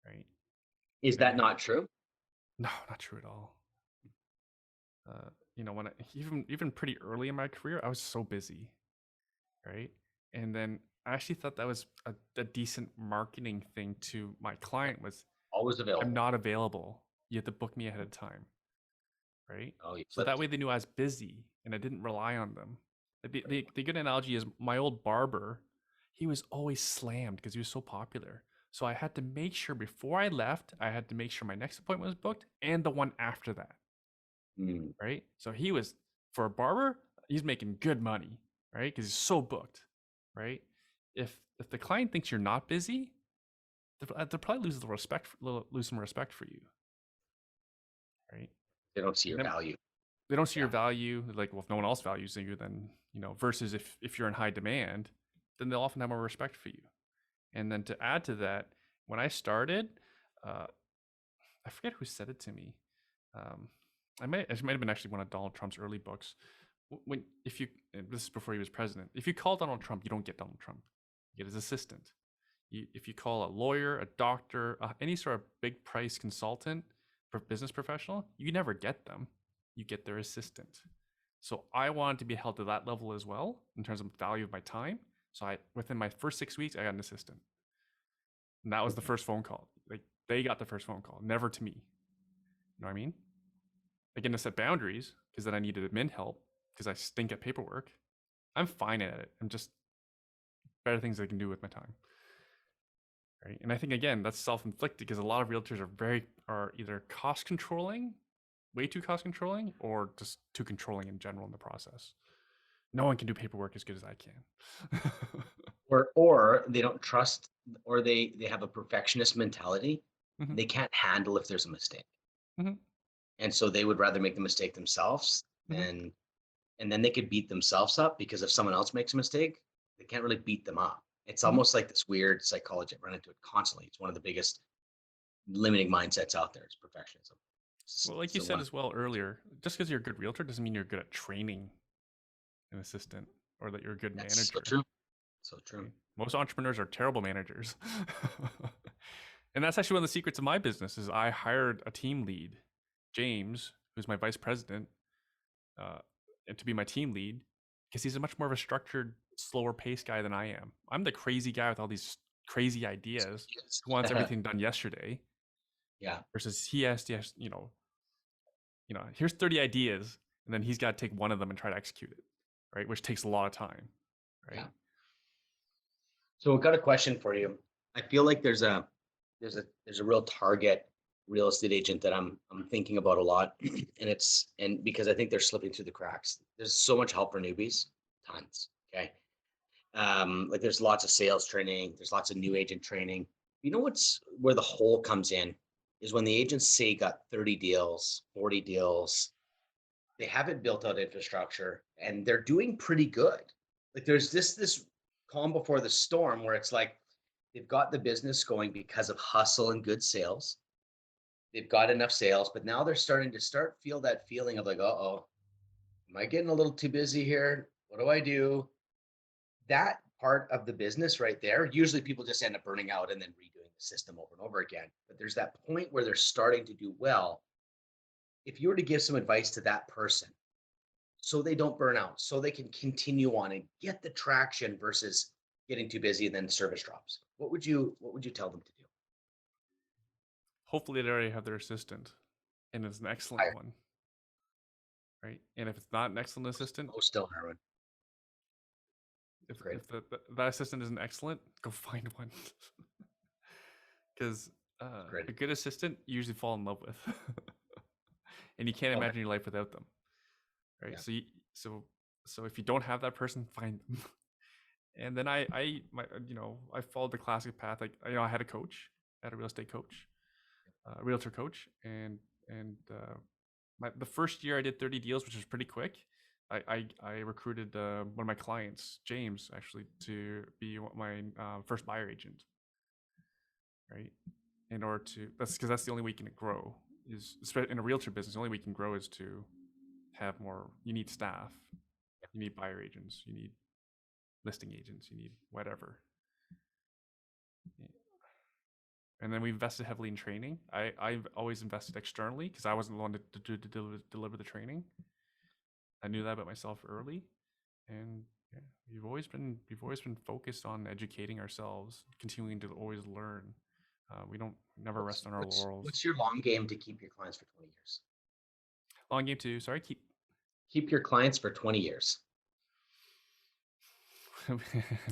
right? Is that And not true? no, not true at all. When even pretty early in my career, I was so busy, right? And then I actually thought that was a decent marketing thing to my client was Always I'm available. not available. You have to book me ahead of time, right? Oh, you So that flipped. way they knew I was busy and I didn't rely on them. Like the good analogy is my old barber, he was always slammed because he was so popular. So I had to make sure before I left, I had to make sure my next appointment was booked and the one after that, Mm. right? So he was for a barber, he's making good money, right? Because he's so booked, right? If the client thinks you're not busy, they'll probably lose some respect for you, right? They don't see And your then value. they don't see your Yeah. value. Like, well, if no one else values you, then versus if you're in high demand, then they'll often have more respect for you. And then to add to that, when I started, uh, I forget who said it to me. Um, it might have been actually one of Donald Trump's early books, when if you and this is before he was president, if you call Donald Trump, you don't get Donald Trump. You get his assistant. If you call a lawyer, a doctor, any sort of big price consultant, business professional, you never get them. You get their assistant. So I wanted to be held to that level as well in terms of value of my time. So within my first 6 weeks, I got an assistant. And that was the first phone call. Like they got the first phone call, never to me. You know what I mean? Again, to set boundaries because then I needed admin help because I stink at paperwork. I'm fine at it. I'm just better things I can do with my time. Right. And I think again, that's self-inflicted because a lot of realtors are either cost controlling, way too cost controlling, or just too controlling in general in the process. No one can do paperwork as good as I can. Or they don't trust, or they have a perfectionist mentality. Mhm, They can't handle if there's a mistake. mhm, And so they would rather make the mistake themselves mhm, than, and then they could beat themselves up because if someone else makes a mistake, they can't really beat them up. It's mhm. almost like this weird psychology. I run into it constantly. It's one of the biggest limiting mindsets out there is perfectionism. Well, like you So said as well earlier, just because you're a good realtor doesn't mean you're good at training an assistant or that you're a good that's so manager. true. So true. Right? Most entrepreneurs are terrible managers. And that's actually one of the secrets of my business is I hired a team lead, James, who's my vice president, uh, and to be my team lead because he's a much more of a structured, slower paced guy than I am. I'm the crazy guy with all these crazy ideas Yes. who wants everything done yesterday Yeah. versus he has to, here's 30 ideas and then he's got to take one of them and try to execute it, right? Which takes a lot of time, Yeah. right? So I've got a question for you. I feel like there's a real target real estate agent that I'm thinking about a lot, and because I think they're slipping through the cracks. There's so much help for newbies, tons. Okay, like there's lots of sales training, there's lots of new agent training. You know what's where the hole comes in is when the agents say got 30 deals, 40 deals, they haven't built out infrastructure and they're doing pretty good. Like there's this calm before the storm where it's like they've got the business going because of hustle and good sales. They've got enough sales, but now they're starting to feel that feeling of like, uh-oh, am I getting a little too busy here? What do I do? That part of the business right there, usually people just end up burning out and then redoing the system over and over again. But there's that point where they're starting to do well. If you were to give some advice to that person, so they don't burn out, so they can continue on and get the traction versus getting too busy and then service drops. What would you tell them to do? Hopefully they already have their assistant and it's an excellent Hire. one, right? And if it's not an excellent assistant, Oh, still Erwin. Great. if that assistant isn't excellent, go find one. Because Great. a good assistant you usually fall in love with, and you can't Love it. imagine your life without them, right? Yeah. So if you don't have that person, find them. And then I followed the classic path. Like I had a coach, I had a real estate coach, a realtor coach, and the first year I did 30 deals, which was pretty quick. I recruited one of my clients, James, actually, to be my first buyer agent, right? In order to that's because that's the only way you can grow is in a realtor business. The only way you can grow is to have more. You need staff, you need buyer agents, you need listing agents, you need whatever. And then we invested heavily in training. I've always invested externally because I wasn't the one to deliver the training. I knew that about myself early, and yeah, we've always been focused on educating ourselves, continuing to always learn. We don't never What's rest on our what's laurels. what's your long game to keep your clients for 20 years? Long game too. Sorry, Keep your clients for 20 years.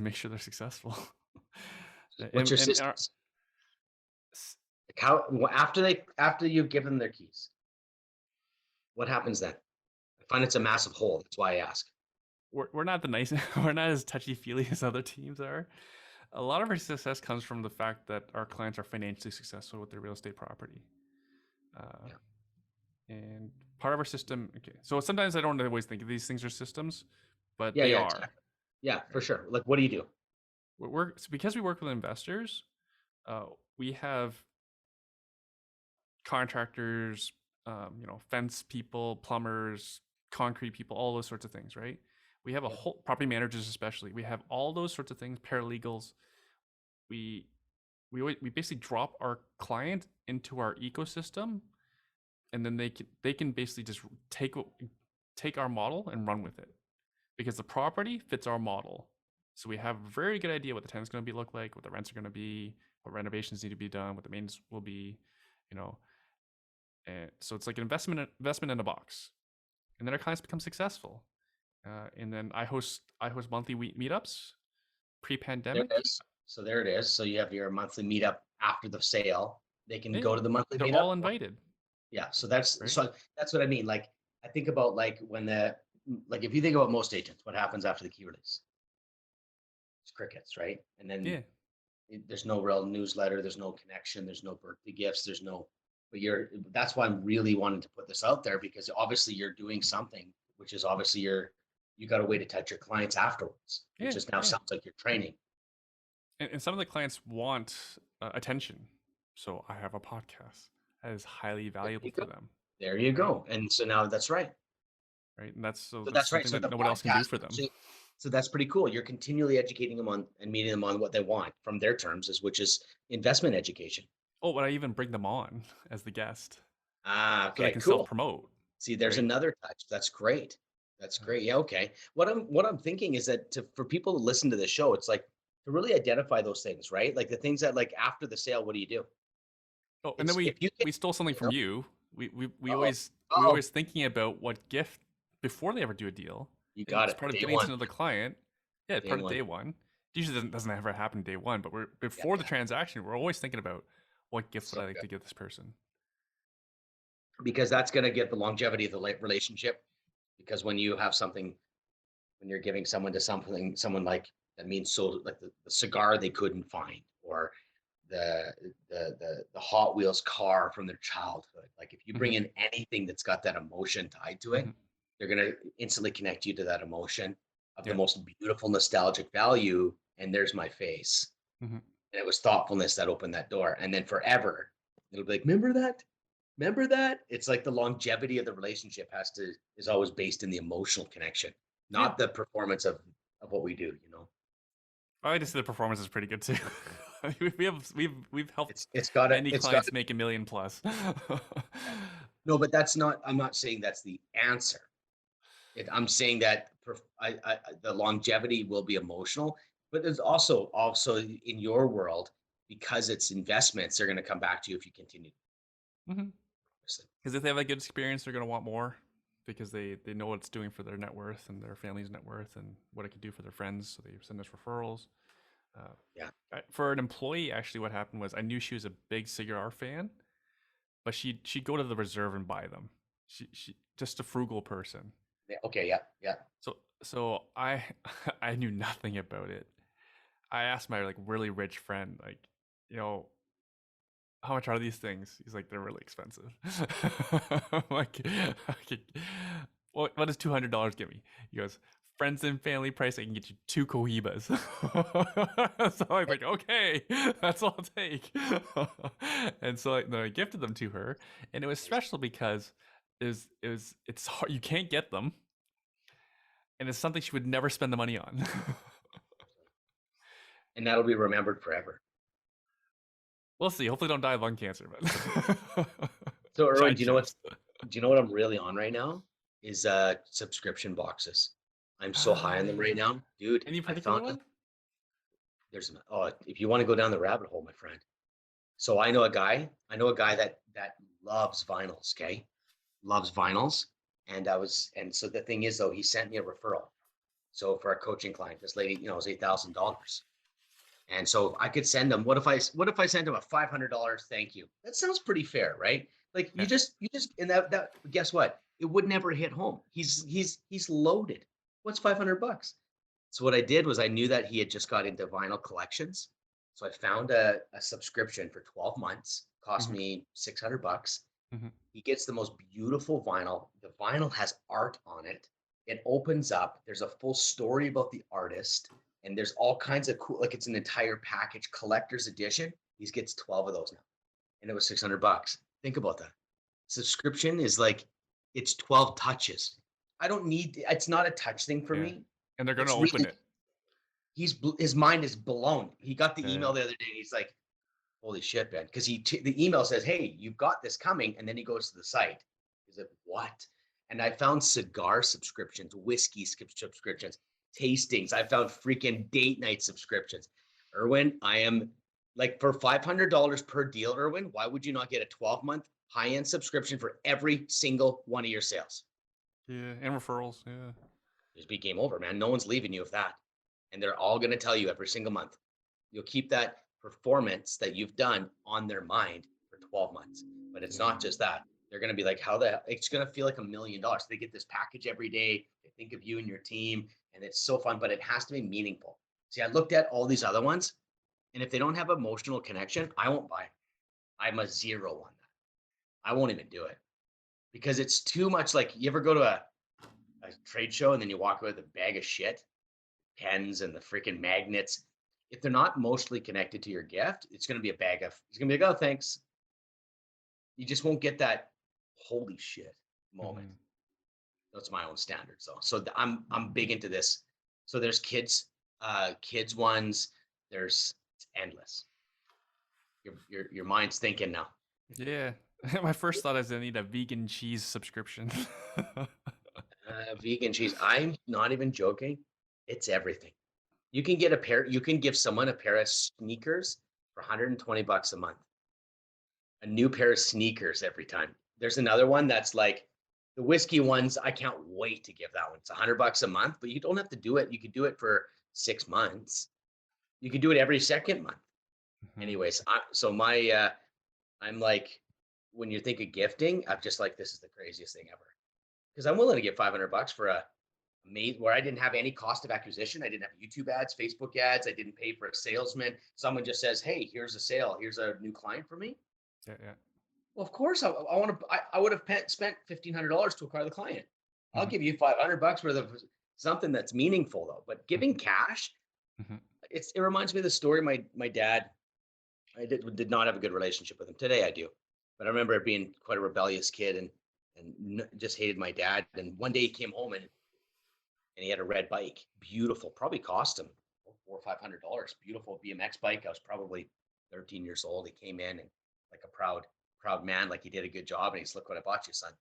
make sure they're successful. What's your And systems? Like how after you give them their keys, what happens then? I find it's a massive hole. That's why I ask. we're not the nice we're not as touchy feely as other teams are. A lot of our success comes from the fact that our clients are financially successful with their real estate property. Uh, Yeah. and part of our system, okay. So sometimes I don't always think of these things are systems, but Yeah, they yeah, are. exactly. Yeah, for Right? sure. Like what do you do? So because we work with investors, we have contractors, fence people, plumbers, concrete people, all those sorts of things, right? We have a Yep. whole property managers, especially. We have all those sorts of things, paralegals. We we basically drop our client into our ecosystem, and then they can basically just take our model and run with it, because the property fits our model. So we have a very good idea what the tenant's going to be look like, what the rents are going to be, what renovations need to be done, what the maintenance will be, you know. And so it's like an investment in a box, and then our clients become successful. And then I host monthly meetups There pre-pandemic. it is. So there it is. So you have your monthly meetup after the sale. They can Yeah, go to the monthly they're meetup. all invited, Yeah. So that's right? what I mean. Like I think about like when like if you think about most agents, what happens after the key release? It's crickets, right? And then Yeah, there's no real newsletter, there's no connection, there's no birthday gifts, there's no, but that's why I'm really wanting to put this out there, because obviously you're doing something, which is obviously you got a way to touch your clients afterwards. It yeah, just now yeah. sounds like you're training. And some of the clients want attention, so I have a podcast that is highly There valuable you for go. them, There you right? go. And so now that's right. Right, and So that's that's right. something So that the no one else can do podcast for them. actually, so that's pretty cool. You're continually educating them on and meeting them on what they want from their terms, which is investment education. Oh, but I even bring them on as the guest, Ah, so they okay, can self cool. promote, See, there's right? another touch. That's great. That's great. Yeah, okay. What I'm thinking is that for people to listen to the show, it's like to really identify those things, right? Like the things that like after the sale, what do you do? Oh, and then It's if you can, we stole something you from know, you. oh, We oh, always thinking about what gift before they ever do a deal. you got It's it. part of Day getting to one. know the client. Yeah, Day part of one. day one. Usually doesn't ever happen day one, but we're Yeah, before the yeah. transaction. We're always thinking about what gift would So I like good. to give this person. Because that's gonna get the longevity of the relationship. Because when you have something, when you're giving someone to someone like that means so like the cigar they couldn't find, or the the Hot Wheels car from their childhood. Like if you bring Hmm. in anything that's got that emotion tied to it, Hmm. they're gonna instantly connect you to that emotion of the Yeah. most beautiful nostalgic value. And there's my face. Hmm. And it was thoughtfulness that opened that door. And then forever, it'll be like, remember that? Remember that? It's like the longevity of the relationship is always based in the emotional connection, Yeah. not the performance of what we do, you know. I just say the performance is pretty good too. We've helped It's got to many it's got clients to be. make $1 million plus. Yeah. No, but that's not. I'm not saying that's the answer. I'm saying that the longevity will be emotional, but there's also in your world, because it's investments. They're going to come back to you if you continue. Because if they have a good experience, they're going to want more, because they know what it's doing for their net worth and their family's net worth and what it could do for their friends. So they send us referrals. Uh, Yeah. for an employee, actually, what happened was I knew she was a big cigar fan, but she'd go to the reserve and buy them. She just a frugal person. Yeah. Okay. Yeah. Yeah. So I I knew nothing about it. I asked my like really rich friend, like, you know, how much are these things? He's like, they're really expensive. I'm like, okay, what does $200 give me? He goes, friends and family price. I can get you 2 Cohibas. So I was like, okay, that's all I'll take. And so I gifted them to her, and it was Nice. special because it's hard, you can't get them, and it's something she would never spend the money on. And that'll be remembered forever. We'll see. Hopefully, don't die of lung cancer, but So, Erwin, giant chips. do you know what I'm really on right now? Is subscription boxes. I'm so high Ah, on them right yeah. now, dude. Any I particular found one? if you want to go down the rabbit hole, my friend. So I know a guy that loves vinyls, okay? Loves vinyls. And so the thing is though, he sent me a referral. So for a coaching client, this lady, it was $8,000. And so I could send them, what if I sent him a $500 thank you? That sounds pretty fair, right? Like Yeah. you just, and that, guess what? It would never hit home. He's loaded. What's $500? So what I did was I knew that he had just got into vinyl collections. So I found a subscription for 12 months, cost Hmm. me $600. Hmm. He gets the most beautiful vinyl. The vinyl has art on it. It opens up. There's a full story about the artist, and there's all kinds of cool. Like it's an entire package, collector's edition. He gets 12 of those now, and it was $600. Think about that. Subscription is like it's 12 touches. I don't need. It's not a touch thing for Yeah. me. And they're gonna It's open really it. his mind is blown. He got the Yeah. email the other day, and he's like, "Holy shit, man!" Because the email says, "Hey, you've got this coming," and then he goes to the site. He's like, "What?" And I found cigar subscriptions, whiskey subscriptions, tastings. I found freaking date night subscriptions. Erwin, I am like for $500 per deal. Erwin, why would you not get a 12-month high-end subscription for every single one of your sales? Yeah. And referrals. Yeah. Just be game over, man. No one's leaving you with that. And they're all going to tell you every single month. You'll keep that performance that you've done on their mind for 12 months. But it's Yeah. not just that. They're going to be like, how the hell? It's going to feel like $1,000,000. They get this package every day. They think of you and your team, and it's so fun, but it has to be meaningful. See, I looked at all these other ones, and if they don't have emotional connection, I won't buy it. I'm a 0 on that. I won't even do it because it's too much. Like, you ever go to a trade show and then you walk away with a bag of shit, pens and the freaking magnets? If they're not emotionally connected to your gift, it's going to be a bag of, it's going to be like, oh, thanks. You just won't get that holy shit moment. Mhm. That's my own standards though. So I'm big into this. So there's kids ones. It's endless. Your mind's thinking now. Yeah. My first thought is I need a vegan cheese subscription. Vegan cheese. I'm not even joking. It's everything. You can get a pair. You can give someone a pair of sneakers for $120 a month. A new pair of sneakers every time. There's another one that's like the whiskey ones. I can't wait to give that one. It's $100 a month, but you don't have to do it. You could do it for 6 months. You could do it every second month. Mhm. Anyways, I'm like, when you think of gifting, I'm just like, this is the craziest thing ever. Because I'm willing to give $500 for a made where I didn't have any cost of acquisition. I didn't have YouTube ads, Facebook ads. I didn't pay for a salesman. Someone just says, "Hey, here's a sale. Here's a new client for me." Yeah, yeah. Well, of course, I want to. I would have spent $1,500 to acquire the client. I'll Mhm. give you $500 worth of something that's meaningful, though. But giving Mhm. cash, Mhm. it reminds me of the story. My dad, I did not have a good relationship with him. Today, I do, but I remember being quite a rebellious kid and just hated my dad. And one day he came home and he had a red bike, beautiful, probably cost him $400 or $500. Beautiful BMX bike. I was probably 13 years old. He came in and like a proud man, like he did a good job. And he's, "Look what I bought you, son."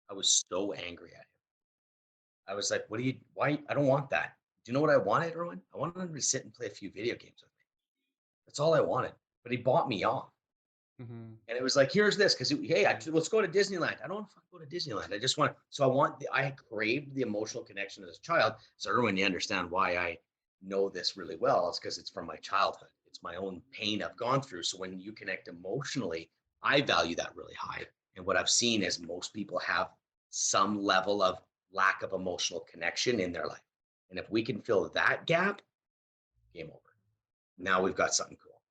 I was so angry at him. I was like, "What do you? Why? I don't want that." Do you know what I wanted, Erwin? I wanted him to sit and play a few video games with me. That's all I wanted. But he bought me off. Mhm. And it was like, here's this, because hey, let's go to Disneyland. I don't want to go to Disneyland. I just want. So I craved the emotional connection as a child. So Erwin, you understand why I know this really well. It's because it's from my childhood. It's my own pain I've gone through. So when you connect emotionally, I value that really high. And what I've seen is most people have some level of lack of emotional connection in their life. And if we can fill that gap, game over. Now we've got something cool.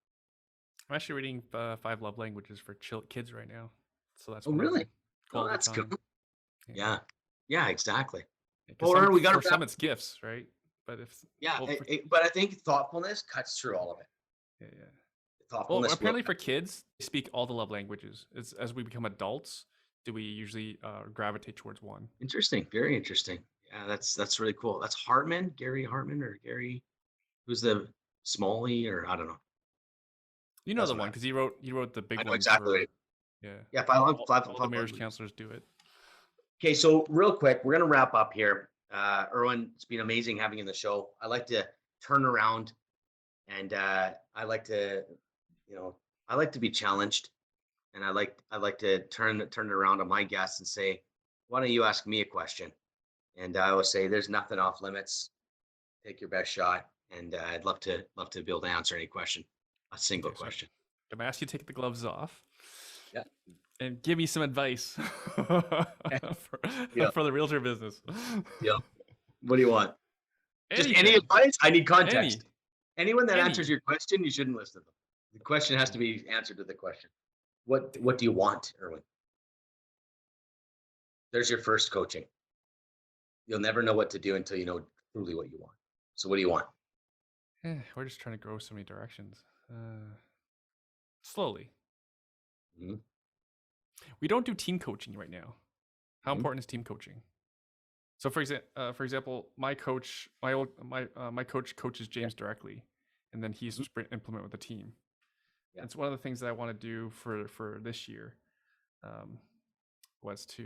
I'm actually reading Five Love Languages for kids right now, so that's Oh, one of really? them. Oh, Quality that's cool. time. Yeah, Yeah. Yeah, exactly. because Well, we got to for wrap. some it's gifts, right? But if Yeah, well, for, but I think thoughtfulness cuts through all of it. yeah, yeah. Well, Thoughtfulness will apparently for cut. kids, they speak all the love languages. It's as we become adults, do we usually gravitate towards one? Interesting. Very interesting. Yeah, that's really cool. That's Gary Hartman, or Gary, who's the Smalley, or I don't know. You know the Doesn't one matter. because he wrote the I big know one exactly for yeah. yeah, five, five, All the five marriage languages. counselors do it. Okay, so real quick, we're gonna wrap up here. Erwin, it's been amazing having you in the show. I like to turn around, and I like to, you know, I like to be challenged. And I like to turn it around on my guests and say, "Why don't you ask me a question?" And I always say, "There's nothing off limits. Take your best shot." And I'd love to be able to answer any question, a single Okay, so question. I'm gonna ask you to take the gloves off Yeah, and give me some advice yeah, for the realtor business. yeah. What do you want? Just any Anything, advice? I need context. any, Anyone that answers any. your question, you shouldn't listen to them. The question has to be answered to the question. What do you want, Erwin? There's your first coaching. You'll never know what to do until you know truly what you want. So what do you want? We're just trying to grow so many directions. Slowly. Mhm, We don't do team coaching right now. How mhm. important is team coaching? So for example, my coach coaches Yeah. James directly, and then he's Mhm. implement with the team. Yeah. It's one of the things that I want to do for this year, um, was to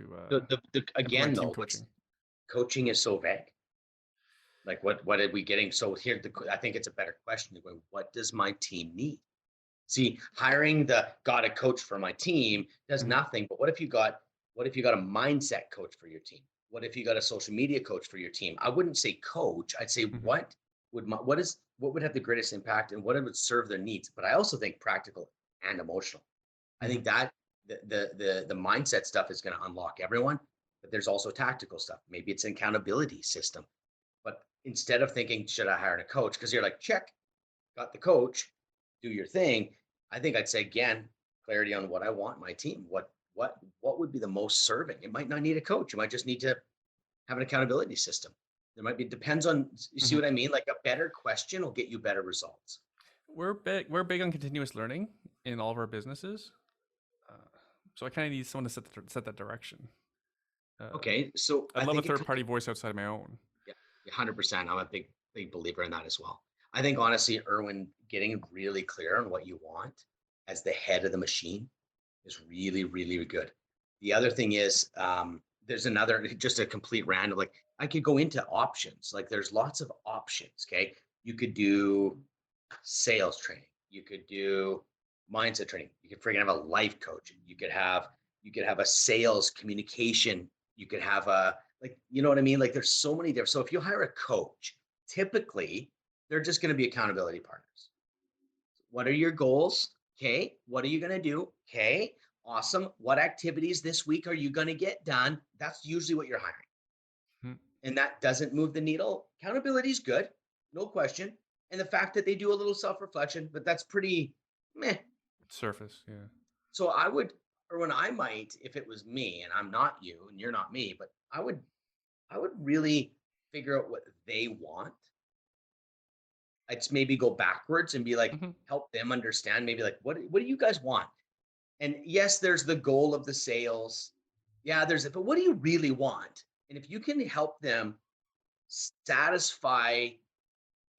Again, implement team though, what's coaching. coaching is so vague. Like, what are we getting? So here, I think it's a better question to go, what does my team need? See, hiring the got a coach for my team does Mhm, nothing. But what if you got a mindset coach for your team? What if you got a social media coach for your team? I wouldn't say coach. I'd say mhm, what would have the greatest impact and what would serve their needs. But I also think practical and emotional. I mhm, think that the mindset stuff is going to unlock everyone. But there's also tactical stuff. Maybe it's an accountability system. But instead of thinking, should I hire a coach? Because you're like, check, got the coach, do your thing. I think I'd say again, clarity on what I want my team. What would be the most serving? It might not need a coach. You might just need to have an accountability system. There might be depends on you see mhm. what I mean? Like a better question will get you better results. We're big on continuous learning in all of our businesses, uh, so I kind of need someone to set that direction. Okay. So I'd I love a think it third comes party voice outside my own. yeah, 100%. I'm a big believer in that as well. I think honestly, Erwin, getting really clear on what you want as the head of the machine is really good. The other thing is, there's another just a complete random. Like I could go into options. Like there's lots of options. Okay, you could do sales training. You could do mindset training. You could freaking have a life coach. You could have a sales communication. You could have a like you know what I mean. Like there's so many different. So if you hire a coach, typically they're just going to be accountability partners. What are your goals? Okay. What are you going to do? Okay. Awesome. What activities this week are you going to get done? That's usually what you're hiring. Mhm. And that doesn't move the needle. Accountability is good, no question. And the fact that they do a little self reflection, but that's pretty meh. Surface, yeah. So I would, or when I might, if it was me and I'm not you and you're not me, but I would really figure out what they want. I'd maybe go backwards and be like, Hmm. help them understand maybe like, what do you guys want? And yes, there's the goal of the sales. Yeah, there's it, but what do you really want? And if you can help them satisfy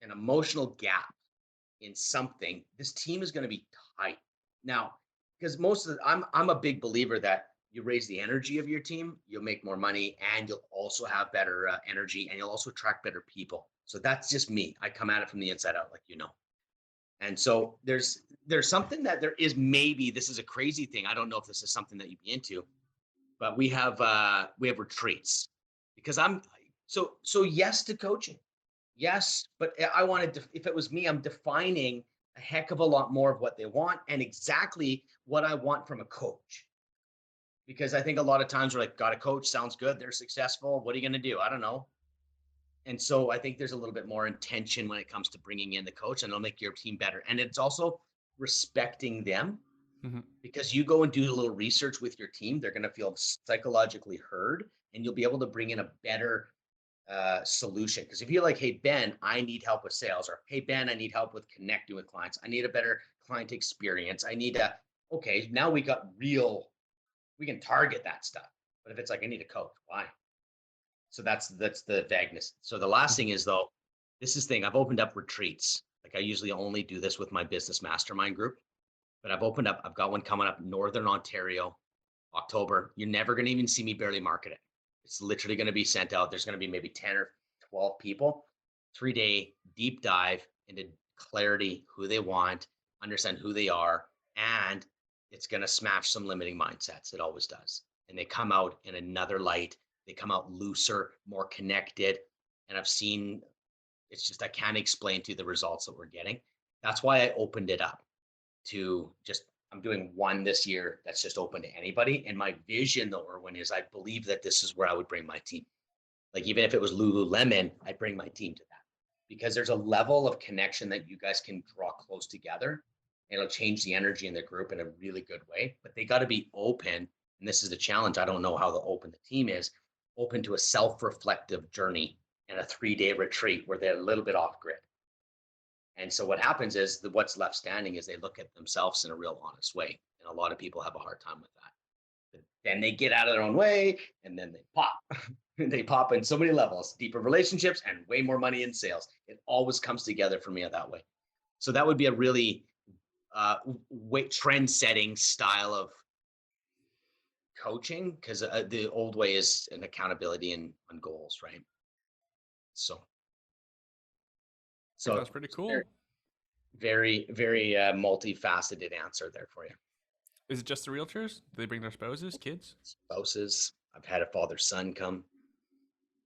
an emotional gap in something, this team is going to be tight. Now, because I'm a big believer that you raise the energy of your team, you'll make more money, and you'll also have better energy, and you'll also attract better people. So that's just me. I come at it from the inside out, like you know. And so there's something that there is maybe this is a crazy thing. I don't know if this is something that you'd be into, but we have retreats because I'm so yes to coaching. Yes, but I wanted to if it was me, I'm defining a heck of a lot more of what they want and exactly what I want from a coach. Because I think a lot of times we're like, got a coach, sounds good, they're successful. What are you going to do? I don't know. And so I think there's a little bit more intention when it comes to bringing in the coach, and it'll make your team better. And it's also respecting them Hmm. because you go and do a little research with your team, they're going to feel psychologically heard, and you'll be able to bring in a better solution. Because if you're like, hey, Ben, I need help with sales, or hey, Ben, I need help with connecting with clients, I need a better client experience, I need a, okay, now we can target that stuff. But if it's like, I need a coach, why? So that's the vagueness. So the last Hmm. thing is though, this is thing I've opened up retreats. Like I usually only do this with my business mastermind group, but I've got one coming up Northern Ontario, October. You're never going to even see me barely market it. It's literally going to be sent out. There's going to be maybe 10 or 12 people, 3-day deep dive into clarity, who they want, understand who they are, and it's going to smash some limiting mindsets. It always does. And they come out in another light. They come out looser, more connected. And I've seen it's just, I can't explain to you the results that we're getting. That's why I opened it up to just I'm doing one this year that's just open to anybody. And my vision though, Erwin, is I believe that this is where I would bring my team. Like even if it was Lululemon, I'd bring my team to that because there's a level of connection that you guys can draw close together. And it'll change the energy in the group in a really good way. But they got to be open. And this is the challenge. I don't know how the open the team is open to a self-reflective journey and a 3-day retreat where they're a little bit off grid. And so what happens is what's left standing is they look at themselves in a real honest way. And a lot of people have a hard time with that. But then they get out of their own way and then they pop. They pop in so many levels, deeper relationships and way more money in sales. It always comes together for me that way. So that would be a really trend setting style of coaching, because the old way is an accountability and on goals, right? So, so That's pretty cool. very, very multifaceted answer there for you. Is it just the realtors? Do they bring their spouses, kids? Spouses. I've had a father-son come.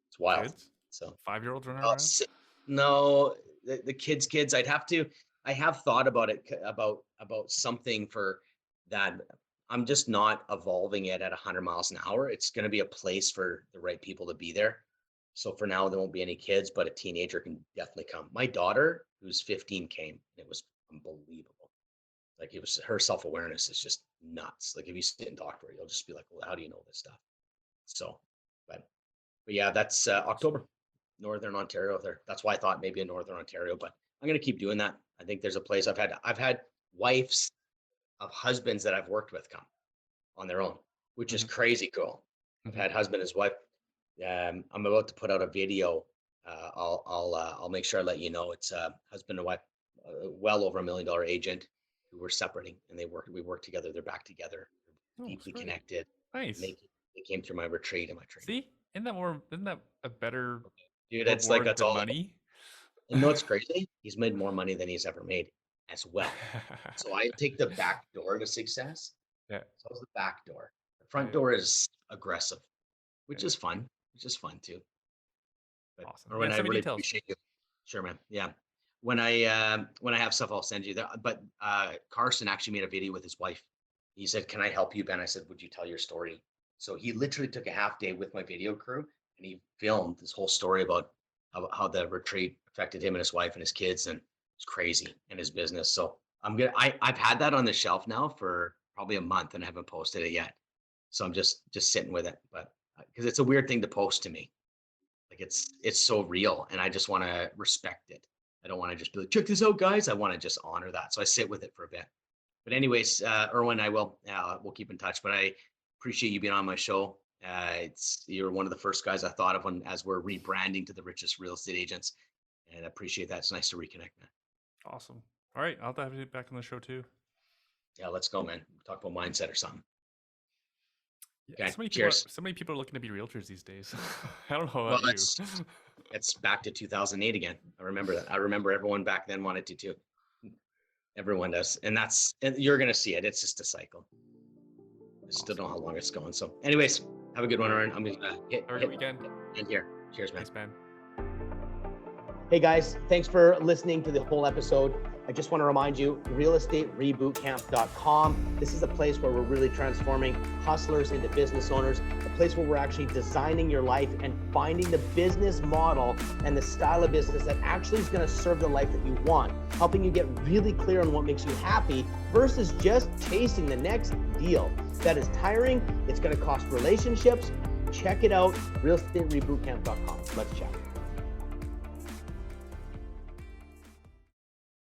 It's wild. Kids? So 5-year-olds running uh, around? s- no, the kids. I have thought about it, about something for that. I'm just not evolving it at 100 miles an hour. It's going to be a place for the right people to be there. So for now, there won't be any kids, but a teenager can definitely come. My daughter, who's 15, came. It was unbelievable. Like, it was, her self-awareness is just nuts. Like, if you sit and talk to her, you'll just be like, well, how do you know this stuff? So, but yeah, that's October, Northern Ontario there. That's why I thought maybe in Northern Ontario, but I'm going to keep doing that. I think there's a place. I've had wives of husbands that I've worked with come on their own, which is Mhm. crazy cool. I've Mhm. had husband and his wife. I'm about to put out a video. I'll make sure I let you know. It's husband and wife, well over $1 million agent, who were separating, and we work together. They're back together, Oh, deeply sweet. connected. And Nice. they came through my retreat and my training. See? Isn't that a better Dude, it's like, reward that's than all. money? And know what's crazy? He's made more money than he's ever made as well. So I take the back door to success. Yeah. So it's the back door. The Yeah, front yeah, door is aggressive, which yeah. is fun. Which is fun too. But Awesome. or Yeah, when I send me really details. appreciate you. Sure, man. Yeah. When I have stuff, I'll send you that. But Carson actually made a video with his wife. He said, "Can I help you, Ben?" I said, "Would you tell your story?" So he literally took a half day with my video crew, and he filmed this whole story about how the retreat affected him and his wife and his kids, and it's crazy in his business. So I've had that on the shelf now for probably a month, and I haven't posted it yet. So I'm just sitting with it, but because it's a weird thing to post to me. Like, it's so real, and I just want to respect it. I don't want to just be like, check this out, guys. I want to just honor that. So I sit with it for a bit. But anyways, Erwin, we'll keep in touch. But I appreciate you being on my show. You're one of the first guys I thought of as we're rebranding to the richest real estate agents, and I appreciate that. It's nice to reconnect, man. Awesome. All right, I'll have you back on the show too. Yeah, let's go, man. Talk about mindset or something. Yeah, Okay, cheers. so many people are looking to be realtors these days. I don't know Well, about you. it's back to 2008 again. I remember that. I remember everyone back then wanted to too. Everyone does, and you're gonna see it. It's just a cycle. I still don't know how long it's going. So, anyways, have a good one, Aaron. I'm gonna hit Have a good weekend. end here. Cheers, man. Thanks, man. Hey guys, thanks for listening to the whole episode. I just want to remind you, realestaterebootcamp.com. This is a place where we're really transforming hustlers into business owners, a place where we're actually designing your life and finding the business model and the style of business that actually is going to serve the life that you want, helping you get really clear on what makes you happy versus just chasing the next deal. That is tiring. It's going to cost relationships. Check it out, realestaterebootcamp.com. Let's chat.